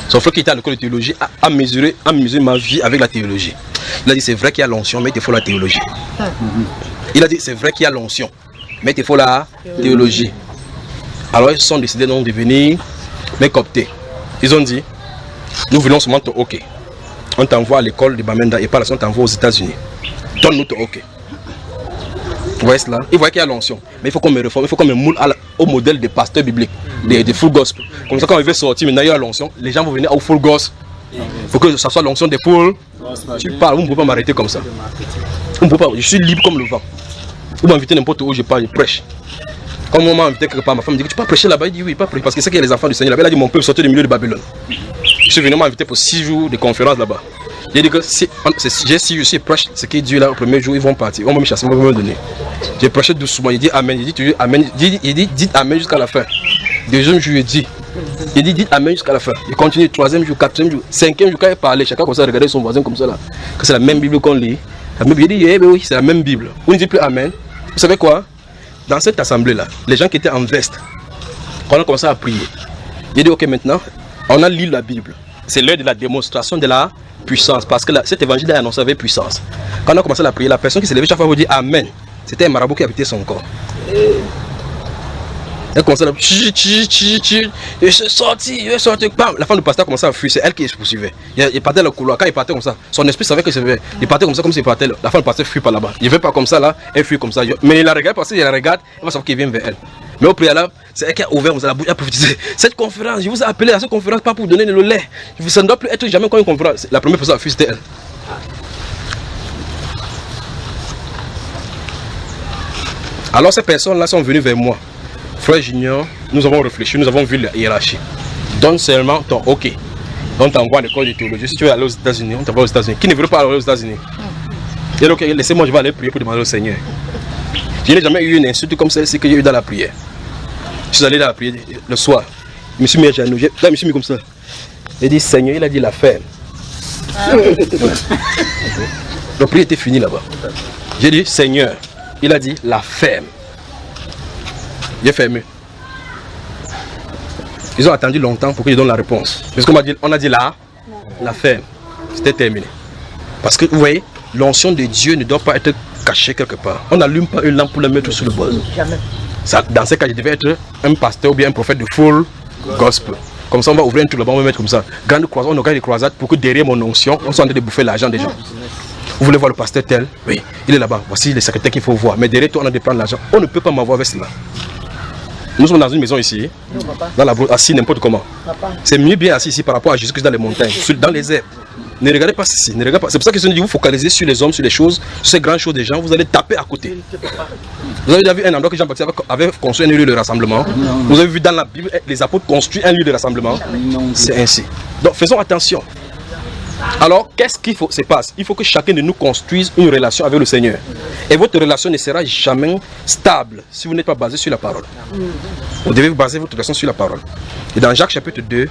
Son frère qui était à l'école de théologie a mesuré ma vie avec la théologie. Il a dit, c'est vrai qu'il y a l'onction, mais il te faut la théologie. Il a dit, c'est vrai qu'il y a l'onction, mais il te faut la théologie. Alors ils sont décidés donc de venir me copter. Ils ont dit, nous voulons seulement ton OK. On t'envoie à l'école de Bamenda et par la suite on t'envoie aux États-Unis. Donne-nous ton OK. Vous voyez cela? Ils voient qu'il y a l'onction. Mais il faut qu'on me réforme, il faut qu'on me moule au modèle des pasteurs bibliques, des full gospel. Comme ça, quand on veut sortir, maintenant il y a l'onction, les gens vont venir au full gospel. Il faut que ça soit l'onction des full. Tu parles, vous ne pouvez pas m'arrêter comme ça. Vous ne pouvez pas, je suis libre comme le vent. Vous m'invitez n'importe où je parle, je prêche. Quand on m'a invité quelque part, ma femme me dit, tu peux prêcher là-bas? Il dit oui, pas prêcher. Parce que c'est qu'il y a les enfants du Seigneur là-bas. Il a dit, mon peuple sortir du milieu de Babylone. Je suis venu m'inviter pour 6 jours de conférence là-bas. J'ai dit que si je suis prêche, ce qui est Dieu là, au premier jour, ils vont partir. On va me chasser, on va me donner. J'ai prêché doucement, il dit Amen. Il dit toujours Amen. Il dit dites Amen jusqu'à la fin. Deuxième jour, il dit dites Amen jusqu'à la fin. Il continue, troisième jour, quatrième jour, cinquième jour, quand il parlait, chacun comme ça, regardait son voisin comme ça là. Que c'est la même Bible qu'on lit. Il dit oui, c'est la même Bible. On ne dit plus Amen. Vous savez quoi? Dans cette assemblée là, les gens qui étaient en veste, quand on a commencé à prier, il dit ok, maintenant, on a lu la Bible. C'est l'heure de la démonstration de la puissance, parce que cet évangile a annoncé avec puissance. Quand on a commencé à prier, la personne qui s'est levée chaque fois vous dit Amen. C'était un marabout qui habitait son corps. Elle commençait à je suis sorti, bam. La femme du pasteur a commencé à fuir, c'est elle qui poursuivait. Il partait dans le couloir, quand il partait comme ça, son esprit savait que c'était. Il partait comme ça, comme s'il partait. La femme du pasteur fuit par là-bas. Il ne veut pas comme ça là, elle fuit comme ça. Mais il la regarde parce qu'il la regarde, elle va savoir qu'il vient vers elle. Mais au préalable, c'est elle qui a ouvert la bouche, elle a prophétisé. Cette conférence, je vous ai appelé à cette conférence pas pour donner le lait. Ça ne doit plus être jamais comme une conférence. La première personne à fuir, c'était elle. Alors ces personnes-là sont venues vers moi. Frère Junior, nous avons réfléchi, nous avons vu la hiérarchie. Donne seulement ton OK. On t'envoie à l'école de théologie. Si tu veux aller aux États-Unis, on t'envoie aux États-Unis. Qui ne veut pas aller aux États-Unis? Et donc, laissez-moi, je vais aller prier pour demander au Seigneur. Je n'ai jamais eu une insulte comme celle-ci que j'ai eu dans la prière. Je suis allé dans la prière le soir. Je me suis mis à genoux. Là, je me suis mis comme ça. Il a dit Seigneur, il a dit la ferme. La prière était finie là-bas. J'ai dit Seigneur, il a dit la ferme. J'ai fermé. Ils ont attendu longtemps pour que je donne la réponse. Parce qu'on a dit la ferme. C'était terminé. Parce que vous voyez, l'onction de Dieu ne doit pas être cachée quelque part. On n'allume pas une lampe pour la mettre sur le bol. Dans ce cas, je devais être un pasteur ou bien un prophète de full gospel. Comme ça, on va ouvrir un truc là-bas, on va mettre comme ça. Grande croisade, on organise des croisades pour que derrière mon onction, on soit en train de bouffer l'argent des gens. Vous voulez voir le pasteur tel? Oui, il est là-bas. Voici les secrétaires qu'il faut voir. Mais derrière toi, on a de prendre l'argent. On ne peut pas m'avoir avec cela. Nous sommes dans une maison ici, dans la brousse, assis n'importe comment. C'est mieux bien assis ici par rapport à Jésus que dans les montagnes, dans les airs. Ne regardez pas ceci, ne regardez pas. C'est pour ça que je dis vous focalisez sur les hommes, sur les choses, sur ces grandes choses des gens, vous allez taper à côté. Vous avez déjà vu un endroit que Jean-Baptiste avait construit un lieu de rassemblement. Vous avez vu dans la Bible, les apôtres construisent un lieu de rassemblement. C'est ainsi. Donc faisons attention. Alors, qu'est-ce qu'il faut se passe? Il faut que chacun de nous construise une relation avec le Seigneur. Et votre relation ne sera jamais stable si vous n'êtes pas basé sur la parole. Vous devez baser votre relation sur la parole. Et dans Jacques chapitre 2,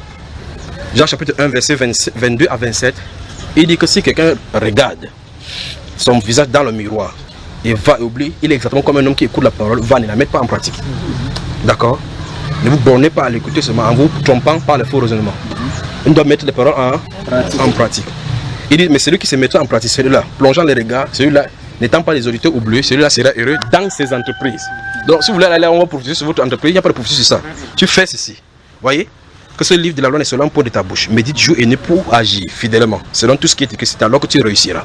Jacques chapitre 1, verset 22 à 27, il dit que si quelqu'un regarde son visage dans le miroir et va oublier, il est exactement comme un homme qui écoute la parole, va ne la mettre pas en pratique. D'accord? Ne vous bornez pas à l'écouter seulement en vous trompant par les faux raisonnements. On doit mettre les paroles en pratique. Il dit, mais celui qui se mettra en pratique, celui-là, plongeant les regards, celui-là, n'étant pas les auditeurs oubliés, celui-là sera heureux dans ses entreprises. Donc, si vous voulez aller, on va profiter sur votre entreprise, il n'y a pas de profit sur ça. Tu fais ceci. Voyez? Que ce livre de la loi n'est seulement pour de ta bouche. Médite jour et nuit pour agir fidèlement, selon tout ce qui est écrit, c'est alors que tu réussiras.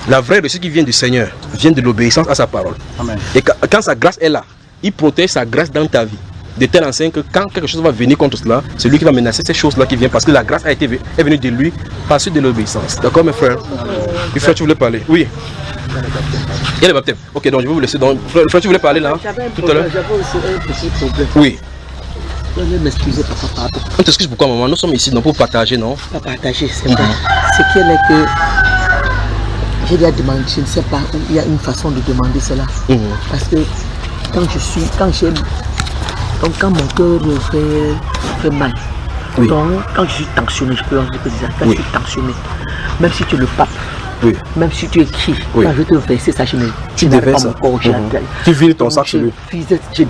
La vraie réussite qui vient du Seigneur vient de l'obéissance à sa parole. Amen. Et quand sa grâce est là, il protège sa grâce dans ta vie. De tel enseigne que quand quelque chose va venir contre cela, c'est lui qui va menacer ces choses-là qui viennent parce que la grâce est venue de lui par suite de l'obéissance. D'accord, mes frères? Oui, frère, tu voulais parler? Oui. Il y a le baptême. Ok, donc je vais vous laisser. Donc, frère, tu voulais parler là tout à l'heure? J'avais aussi un petit problème. Oui. Je vais m'excuser, papa. On t'excuse pourquoi, maman? Nous sommes ici non pour partager, non? Pas partager, c'est pas. Ce qui est que je lui ai demandé, je ne sais pas, il y a une façon de demander cela. Parce que quand mon cœur fait mal, oui. Donc quand je suis tensionné, je peux dire ça, quand je suis tensionné, même si tu es le pape, même si tu écris, quand je te verser ça, tu n'as pas mon corps, tu vides ton sac sur lui.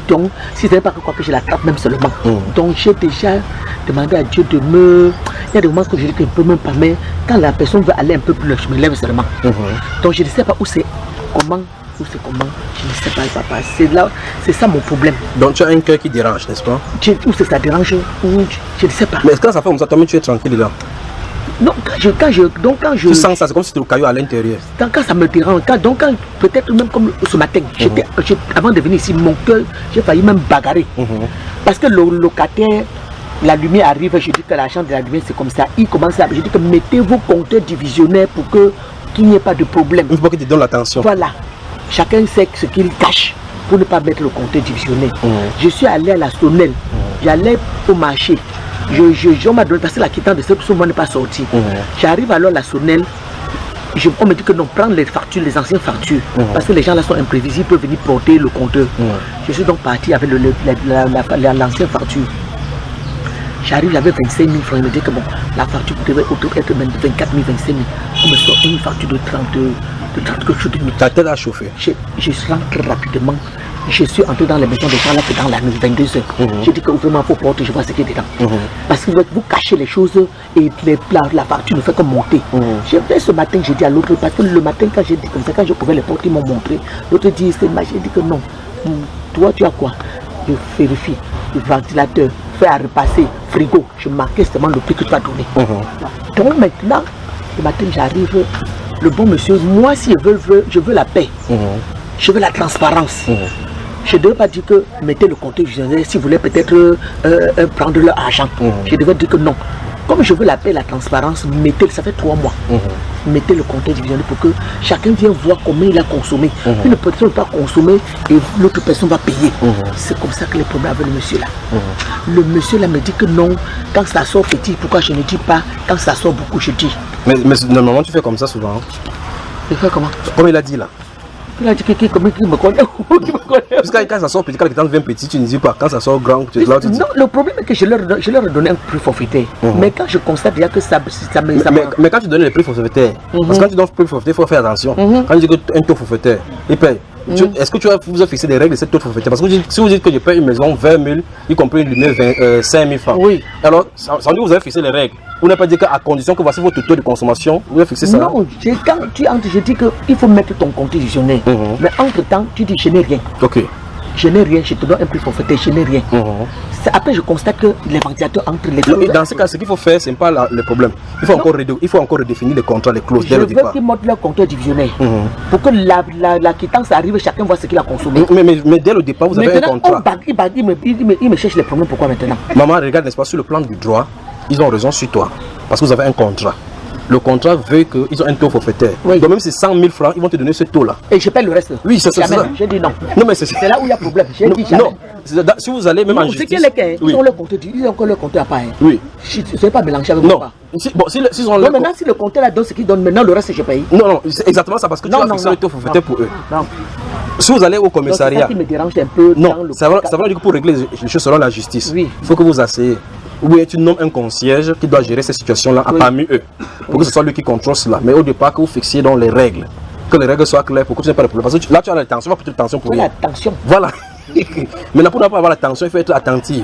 Donc, si ce n'est pas que quoi que je la tape même seulement. Donc j'ai déjà demandé à Dieu de me... Il y a des moments que je dis que je ne peux même pas, mais quand la personne veut aller un peu plus loin, je me lève seulement. Donc je ne sais pas où c'est, comment ou c'est comment, je ne sais pas, papa. C'est ça mon problème. Donc tu as un cœur qui dérange, n'est-ce pas? Ou c'est ça dérange, ou je ne sais pas. Mais quand ça fait comme ça, toi-même tu es tranquille là. Non, quand je Tu sens ça, c'est comme si c'était le caillou à l'intérieur. Quand ça me dérange, peut-être même comme ce matin, avant de venir ici, mon cœur, j'ai failli même bagarrer. Parce que le locataire, la lumière arrive, je dis que la chambre de la lumière c'est comme ça. Il commence à, je dis que mettez vos compteurs divisionnaires pour qu'il n'y ait pas de problème. Il faut qu'il te donne l'attention. Voilà. Chacun sait ce qu'il cache pour ne pas mettre le compteur divisionnaire. Je suis allé à la Sonnelle, j'allais au marché. On m'a donné, parce que la quittance de ce mois n'est pas sorti. J'arrive alors à la Sonnelle, on me dit que non, prendre les factures, les anciennes factures, parce que les gens là sont imprévisibles, ils peuvent venir porter le compteur. Je suis donc parti avec l'ancienne facture. J'arrive, j'avais 25 000 francs, il me dit que bon, la facture devait être même 24 000, 25 000. On me sort une facture de 30 quelque chose de minutes. Ta tête a chauffé. Je rentre rapidement. Je suis entré dans les maisons des gens là, c'est dans la nuit, 22h. J'ai dit que vraiment, il faut porter, je vois ce qui est dedans. Parce que vous cachez les choses et la facture ne fait que monter. J'ai fait ce matin, j'ai dit à l'autre, parce que le matin, quand j'ai dit comme ça, quand je pouvais les porter, ils m'ont montré. L'autre dit, j'ai dit que non. Toi, tu as quoi? Je vérifie. Le ventilateur, fait à repasser, frigo. Je marquais seulement le prix que tu as donné. Donc maintenant, le matin, j'arrive. Le bon monsieur, moi, si je veux la paix, je veux la transparence. Je ne devais pas dire que mettez le compteur divisionnaire si vous voulez peut-être prendre leur argent. Je devais dire que non. Comme je veux la paix, la transparence, mettez, ça fait 3 mois. Mettez le compteur divisionnaire pour que chacun vienne voir combien il a consommé. Une personne ne peut pas consommer et l'autre personne va payer. C'est comme ça que les problèmes avec le monsieur là. Le monsieur là me dit que non, quand ça sort petit, pourquoi je ne dis pas? Quand ça sort beaucoup, je dis. Mais normalement tu fais comme ça souvent. Je fais comment? Comme il a dit là. Il a dit qui me connaît. Parce que quand ça sort petit, quand il vient petit, tu ne dis pas. Quand ça sort grand, tu dis. Non, le problème est que je leur ai donné un prix forfaitaire. Mais quand je constate déjà que ça mais quand tu donnes les prix forfaitaires, parce que quand tu donnes le prix forfaitaire, il faut faire attention. Quand tu dis qu'un taux forfaitaire, il paye. Est-ce que vous avez fixé des règles de cette taux forfaitaire? Parce que si vous dites que je paye une maison 20 000, y compris une lumière 5 000 francs. Oui. Alors, sans doute vous avez fixé les règles. Vous n'avez pas dit qu'à condition que voici votre taux de consommation, vous avez fixé ça? Non, quand tu entres, je dis qu'il faut mettre ton compte divisionnaire. Mais entre-temps, tu dis je n'ai rien. Ok. Je n'ai rien, je te donne un prix forfaitaire, je n'ai rien. Après, je constate que les ventilateurs entre les clauses. Dans ce cas, ce qu'il faut faire, ce n'est pas le problème. Il faut encore redéfinir les contrats, les clauses dès le départ. Je veux qu'ils montrent leur compteur divisionnaire. Pour que la quittance arrive, chacun voit ce qu'il a consommé. Mais dès le départ, vous avez un contrat. Il me cherche les problèmes, pourquoi maintenant? Maman, regarde, n'est-ce pas, sur le plan du droit, ils ont raison sur toi. Parce que vous avez un contrat. Le contrat veut qu'ils ont un taux forfaitaire. Oui. Donc même si c'est 100 000 francs, ils vont te donner ce taux-là. Et je paie le reste. Oui, c'est ça. J'ai dit non. Non, mais c'est là où il y a problème. J'ai dit jamais. Non, si vous allez même en justice... Ils ont le compteur, ils ont encore le compteur à part. Oui. Je ne vais pas mélanger avec moi. Non. Maintenant, si le compteur là donne ce qu'il donne, maintenant le reste je paye. Non, c'est exactement ça, parce que tu vas fixer le taux forfaitaire pour eux. Non. Si vous allez au commissariat... C'est ça qui me dérange un peu. Non, ça va dire que pour régler les choses selon la justice, il faut que vous asseyez. Oui, tu nommes un concierge qui doit gérer ces situations-là parmi eux, pour que ce soit lui qui contrôle cela. Mais au départ, que vous fixiez dans les règles, que les règles soient claires pour que tu n'aies pas de problème. Parce que là, tu as la tension, tu vas porter la tension pour rien. La tension. Voilà. Maintenant, pour ne pas avoir la tension, il faut être attentif.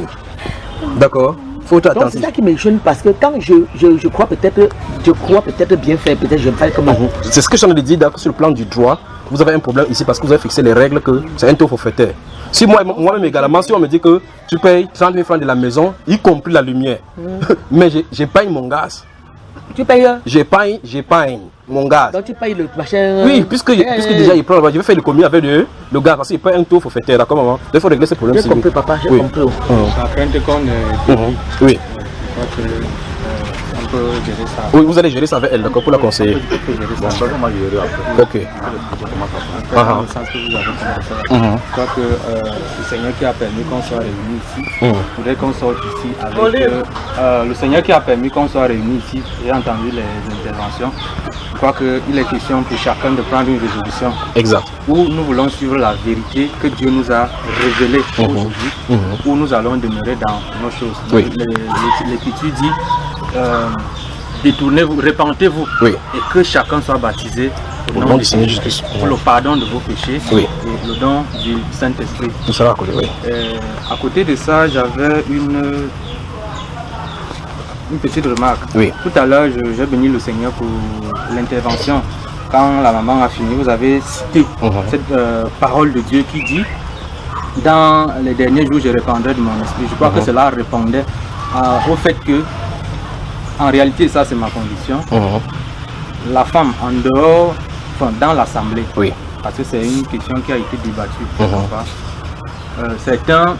D'accord? Il faut être attentif. C'est ça qui me gêne parce que quand je crois peut-être bien faire, peut-être je vais faire comme c'est ce que je suis en train de dire, d'accord, sur le plan du droit, vous avez un problème ici parce que vous avez fixé les règles que c'est un taux forfaitaire. Si moi-même également, si on me dit que tu payes 30 000 francs de la maison, y compris la lumière, mais je paye mon gaz. Tu payes? Je paye mon gaz. Donc tu payes le machin? Oui, puisque déjà il prend, je vais faire le commis avec le gaz parce qu'il paye un taux forfaitaire, d'accord maman? Il faut régler ce problème. J'ai compris papa, j'ai compris. Après oui. On peut gérer ça. Oui, vous allez gérer ça avec elle, d'accord, pour la conseiller. Ok. Dans le sens que vous avez commencé. Je crois que le Seigneur qui a permis qu'on soit réunis ici, je voudrais qu'on sorte ici avec le Seigneur qui a permis qu'on soit réunis ici, j'ai entendu les interventions. Je crois qu'il est question pour chacun de prendre une résolution. Exact. Où nous voulons suivre la vérité que Dieu nous a révélée aujourd'hui, où nous allons demeurer dans nos choses. Oui. L'Écriture dit détournez-vous, repentez-vous, et que chacun soit baptisé au nom du Seigneur Jésus pour le pardon de vos péchés et le don du Saint-Esprit. À côté de ça, j'avais une petite remarque. Tout à l'heure, j'ai béni le Seigneur pour l'intervention quand la maman a fini, vous avez cité cette parole de Dieu qui dit dans les derniers jours je répandrai de mon esprit. Je crois que cela répondait au fait que, en réalité, ça c'est ma conviction, la femme en dehors, enfin, dans l'assemblée, parce que c'est une question qui a été débattue, certains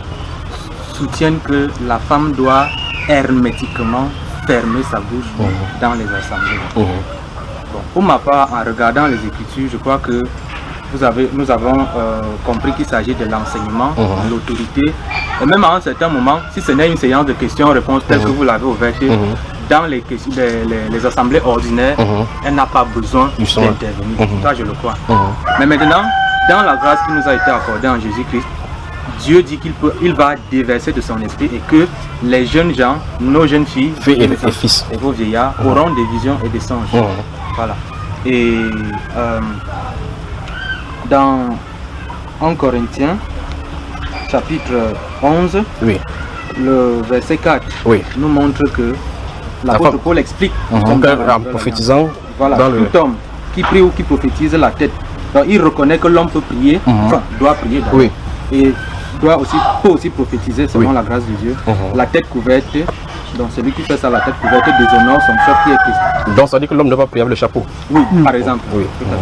soutiennent que la femme doit hermétiquement fermer sa bouche dans les assemblées. Bon, pour ma part, en regardant les Écritures, je crois que nous avons compris qu'il s'agit de l'enseignement, de l'autorité. Et même à un certain moment, si ce n'est une séance de questions-réponses telle que vous l'avez ouverte, dans les assemblées ordinaires, elle n'a pas besoin d'intervenir. Ça, je le crois. Mais maintenant, dans la grâce qui nous a été accordée en Jésus-Christ, Dieu dit qu'il va déverser de son esprit et que les jeunes gens, nos jeunes filles et vos vieillards auront des visions et des songes. Voilà. Et dans 1 Corinthiens, chapitre 11, le verset 4 nous montre que l'apôtre Paul explique en prophétisant, voilà, tout homme qui prie ou qui prophétise la tête. Donc il reconnaît que l'homme peut prier, enfin doit prier d'abord, et peut aussi prophétiser selon la grâce de Dieu. La tête couverte, donc celui qui fait ça, la tête couverte déshonore son chef qui est Christ. Donc ça dit que l'homme ne va prier avec le chapeau. Par exemple. Tout à fait.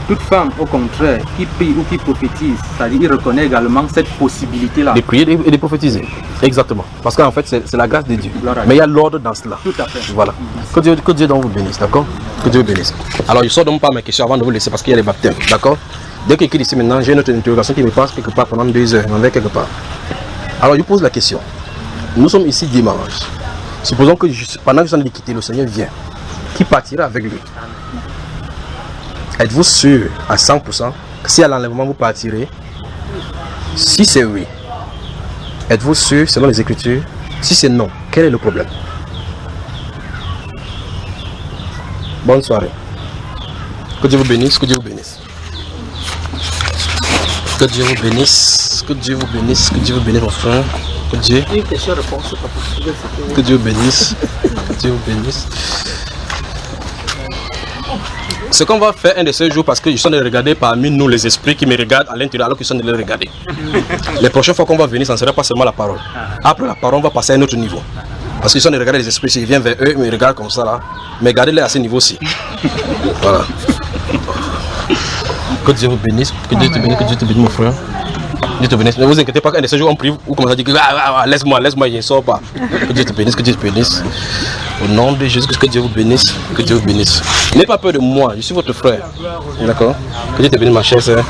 Toute femme, au contraire, qui prie ou qui prophétise, c'est-à-dire il reconnaît également cette possibilité-là. De prier et de prophétiser. Exactement. Parce qu'en fait, c'est la grâce de Dieu. Mais il y a l'ordre dans cela. Tout à fait. Voilà. Que Dieu donc vous bénisse, d'accord? Que Dieu vous bénisse. Alors, je ne sors donc pas mes questions avant de vous laisser parce qu'il y a les baptêmes, d'accord? Dès qu'il est ici maintenant, j'ai une autre interrogation qui me passe quelque part pendant 2 heures. On va quelque part. Alors, je pose la question. Nous sommes ici dimanche. Supposons que pendant que je suis en train de quitter, le Seigneur vient. Qui partira avec lui? Êtes-vous sûr à 100% que si à l'enlèvement vous partirez? Si c'est oui, êtes-vous sûr selon les Écritures? Si c'est non, quel est le problème? Bonne soirée. Que Dieu vous bénisse, que Dieu vous bénisse. Que Dieu vous bénisse, que Dieu vous bénisse, que Dieu vous bénisse mon frère. Que Dieu bénisse, que Dieu vous bénisse. Ce qu'on va faire un de ces jours, parce que je suis en train de regarder parmi nous les esprits qui me regardent à l'intérieur alors qu'ils sont en train de les regarder. Les prochaines fois qu'on va venir, ça ne sera pas seulement la parole. Après la parole, on va passer à un autre niveau. Parce qu'ils sont en train de regarder les esprits, s'ils viennent vers eux, ils me regardent comme ça là. Mais gardez-les à ce niveau-ci. Voilà. Que Dieu vous bénisse, que Dieu te bénisse, que Dieu te bénisse mon frère. Dieu te bénisse. Ne vous inquiétez pas qu'un de ces jours on prie, vous commencez à dire laisse-moi, je ne sors pas. Que Dieu te bénisse, que Dieu te bénisse. Au nom de Jésus, que Dieu vous bénisse, que Dieu vous bénisse. N'ayez pas peur de moi, je suis votre frère. D'accord? Que Dieu te bénisse ma chère sœur.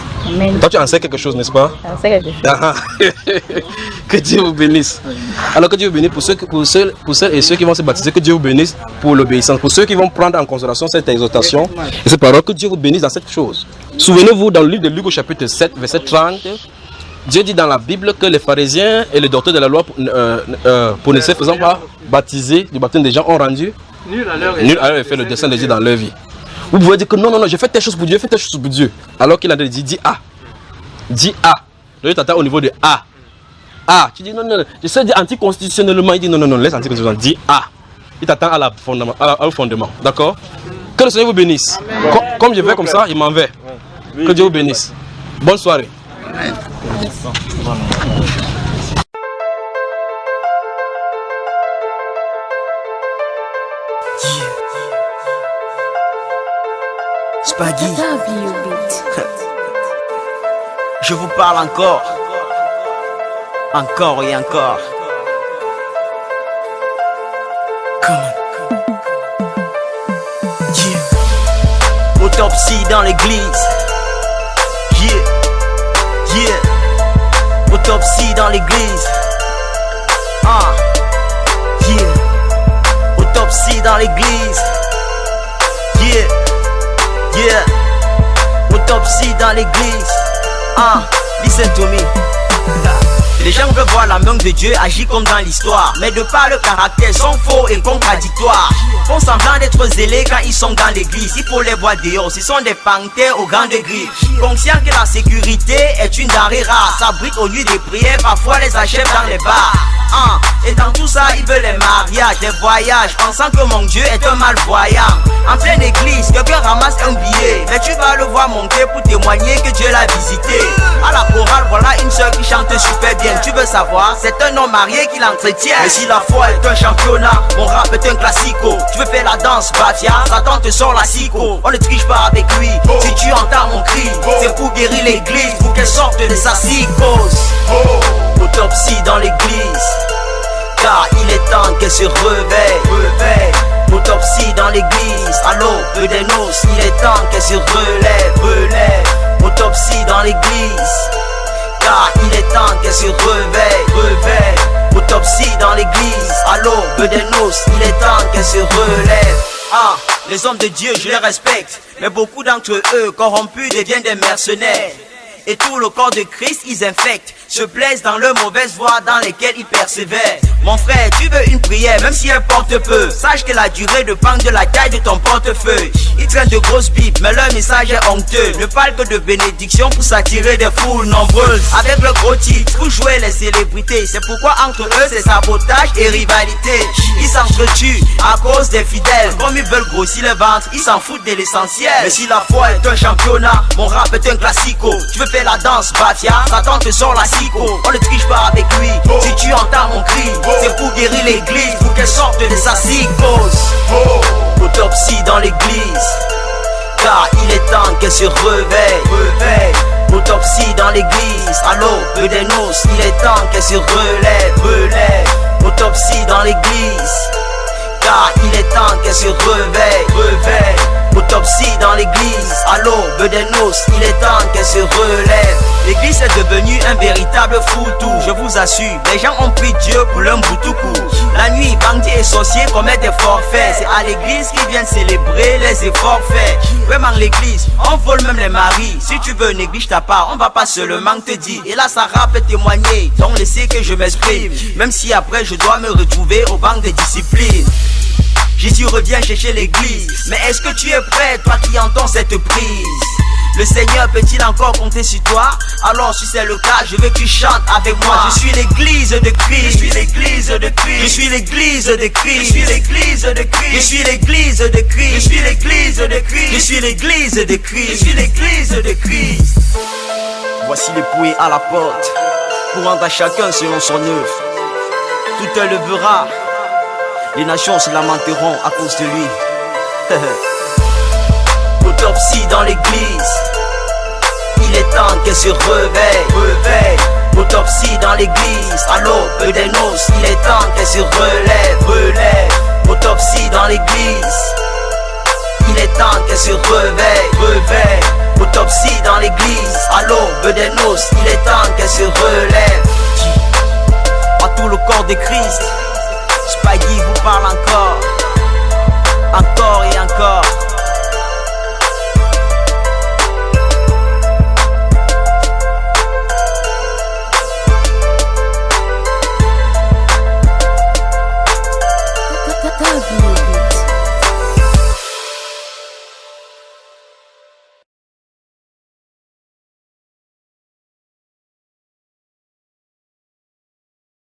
Toi tu en sais quelque chose, n'est-ce pas? J'en sais quelque chose. Que Dieu vous bénisse. Alors que Dieu vous bénisse pour ceux et ceux qui vont se baptiser, que Dieu vous bénisse pour l'obéissance. Pour ceux qui vont prendre en considération cette exhortation et cette parole, que Dieu vous bénisse dans cette chose. Souvenez-vous dans le livre de Luc au chapitre 7, verset 30, Dieu dit dans la Bible que les pharisiens et les docteurs de la loi, pour ne se faisant pas baptiser du baptême des gens, ont rendu nul à leur effet le dessein de Dieu dans leur vie. Vous pouvez dire que non, j'ai fait telle chose pour Dieu, fait telle chose pour Dieu. Alors qu'il a dit, dis A. Dis A. Dieu t'attend au niveau de A. A. Tu dis non, je sais dire anticonstitutionnellement, il dit non, laisse anticonstitutionnellement, dis A. Il t'attend au fondement. D'accord? Que le Seigneur vous bénisse. Comme je vais comme ça, il m'en va. Que Dieu vous bénisse. Bonne soirée. Amen. Spaggy. Je vous parle encore. Encore et encore. Come on. Yeah. Autopsie dans l'église. Yeah. Autopsie dans l'église. Yeah. Autopsie dans l'église. Yeah. Autopsie dans l'église. Listen to me. Les gens veulent voir la main de Dieu agir comme dans l'histoire, mais de par le caractère sont faux et contradictoires. Font semblant d'être zélés quand ils sont dans l'église. Il faut les voir dehors, ce sont des panthères aux grandes griffes. Conscient que la sécurité est une denrée rare, s'abritent aux nuits des prières, parfois les achèvent dans les bars. Et dans tout ça, ils veulent les mariages, les voyages, pensant que mon Dieu est un malvoyant. En pleine église, quelqu'un ramasse un billet, mais tu vas le voir monter pour témoigner que Dieu l'a visité. À la chorale, voilà une sœur qui chante super bien. Tu veux savoir, c'est un homme marié qui l'entretient. Mais si la foi est un championnat, mon rap est un classico. Tu veux faire la danse, Bafia, Satan te sort la psycho. On ne triche pas avec lui, si tu entends mon cri, c'est pour guérir l'église, pour qu'elle sorte de sa psychose. Autopsie dans l'église, car il est temps qu'elle se réveille. Autopsie dans l'église, à l'aube des noces, il est temps qu'elle se relève. Autopsie dans l'église, car il est temps qu'elle se réveille. Autopsie dans l'église, à l'aube des noces, il est temps qu'elle se relève. Les hommes de Dieu, je les respecte, mais beaucoup d'entre eux, corrompus, deviennent des mercenaires. Et tout le corps de Christ, ils infectent, se plaisent dans leurs mauvaises voies dans lesquelles ils persévèrent. Mon frère, tu veux une prière, même si elle porte peu, sache que la durée dépend de la taille de ton portefeuille. Ils traînent de grosses bibles, mais leur message est honteux. Ne parle que de bénédiction pour s'attirer des foules nombreuses. Avec le gros titre, pour jouer les célébrités. C'est pourquoi entre eux, c'est sabotage et rivalité. Ils s'entretuent à cause des fidèles. Comme ils veulent grossir le ventre, ils s'en foutent de l'essentiel. Mais si la foi est un championnat, mon rap est un classico. Tu veux faire la danse, Bafia, Satan te sort la psycho. On ne triche pas avec lui, si tu entends mon cri, c'est pour guérir l'église, pour qu'elle sorte de sa psychose. Autopsie dans l'église, car il est temps qu'elle se réveille. Autopsie dans l'église, à l'aube des noces, il est temps qu'elle se relève. Autopsie dans l'église, car il est temps qu'elle se réveille. Autopsie dans l'église, à l'aube des noces, il est temps qu'elle se relève. L'église est devenue un véritable foutou, je vous assure. Les gens ont pris Dieu pour leur boutoukou. La nuit, bandits et sorciers commettent des forfaits. C'est à l'église qu'ils viennent célébrer les efforts faits. Vraiment l'église, on vole même les maris. Si tu veux néglige ta part, on va pas seulement te dire. Et là Sarah peut témoigner, donc laissez que je m'exprime. Même si après je dois me retrouver au banc des disciplines. Jésus revient chercher l'église, mais est-ce que tu es prêt, toi qui entends cette prise? Le Seigneur peut-il encore compter sur toi? Alors si c'est le cas, je veux que tu chantes avec moi. Je suis l'église de Christ, je suis l'église de Christ, je suis l'église de Christ, je suis l'église de Christ, je suis l'église de Christ, je suis l'église de Christ, je suis l'église de Christ, je suis l'église de Christ. Voici l'époux à la porte, pour rendre à chacun selon son œuvre. Tout elle levera, les nations se lamenteront à cause de lui. Autopsie dans l'église, il est temps qu'elle se réveille. Autopsie dans l'église, à l'aube des noces, il est temps qu'elle se relève. Autopsie dans l'église, il est temps qu'elle se réveille. Autopsie dans l'église, à l'aube des noces, il est temps qu'elle se relève. À tout le corps de Christ, Spaggy vous parle encore et encore.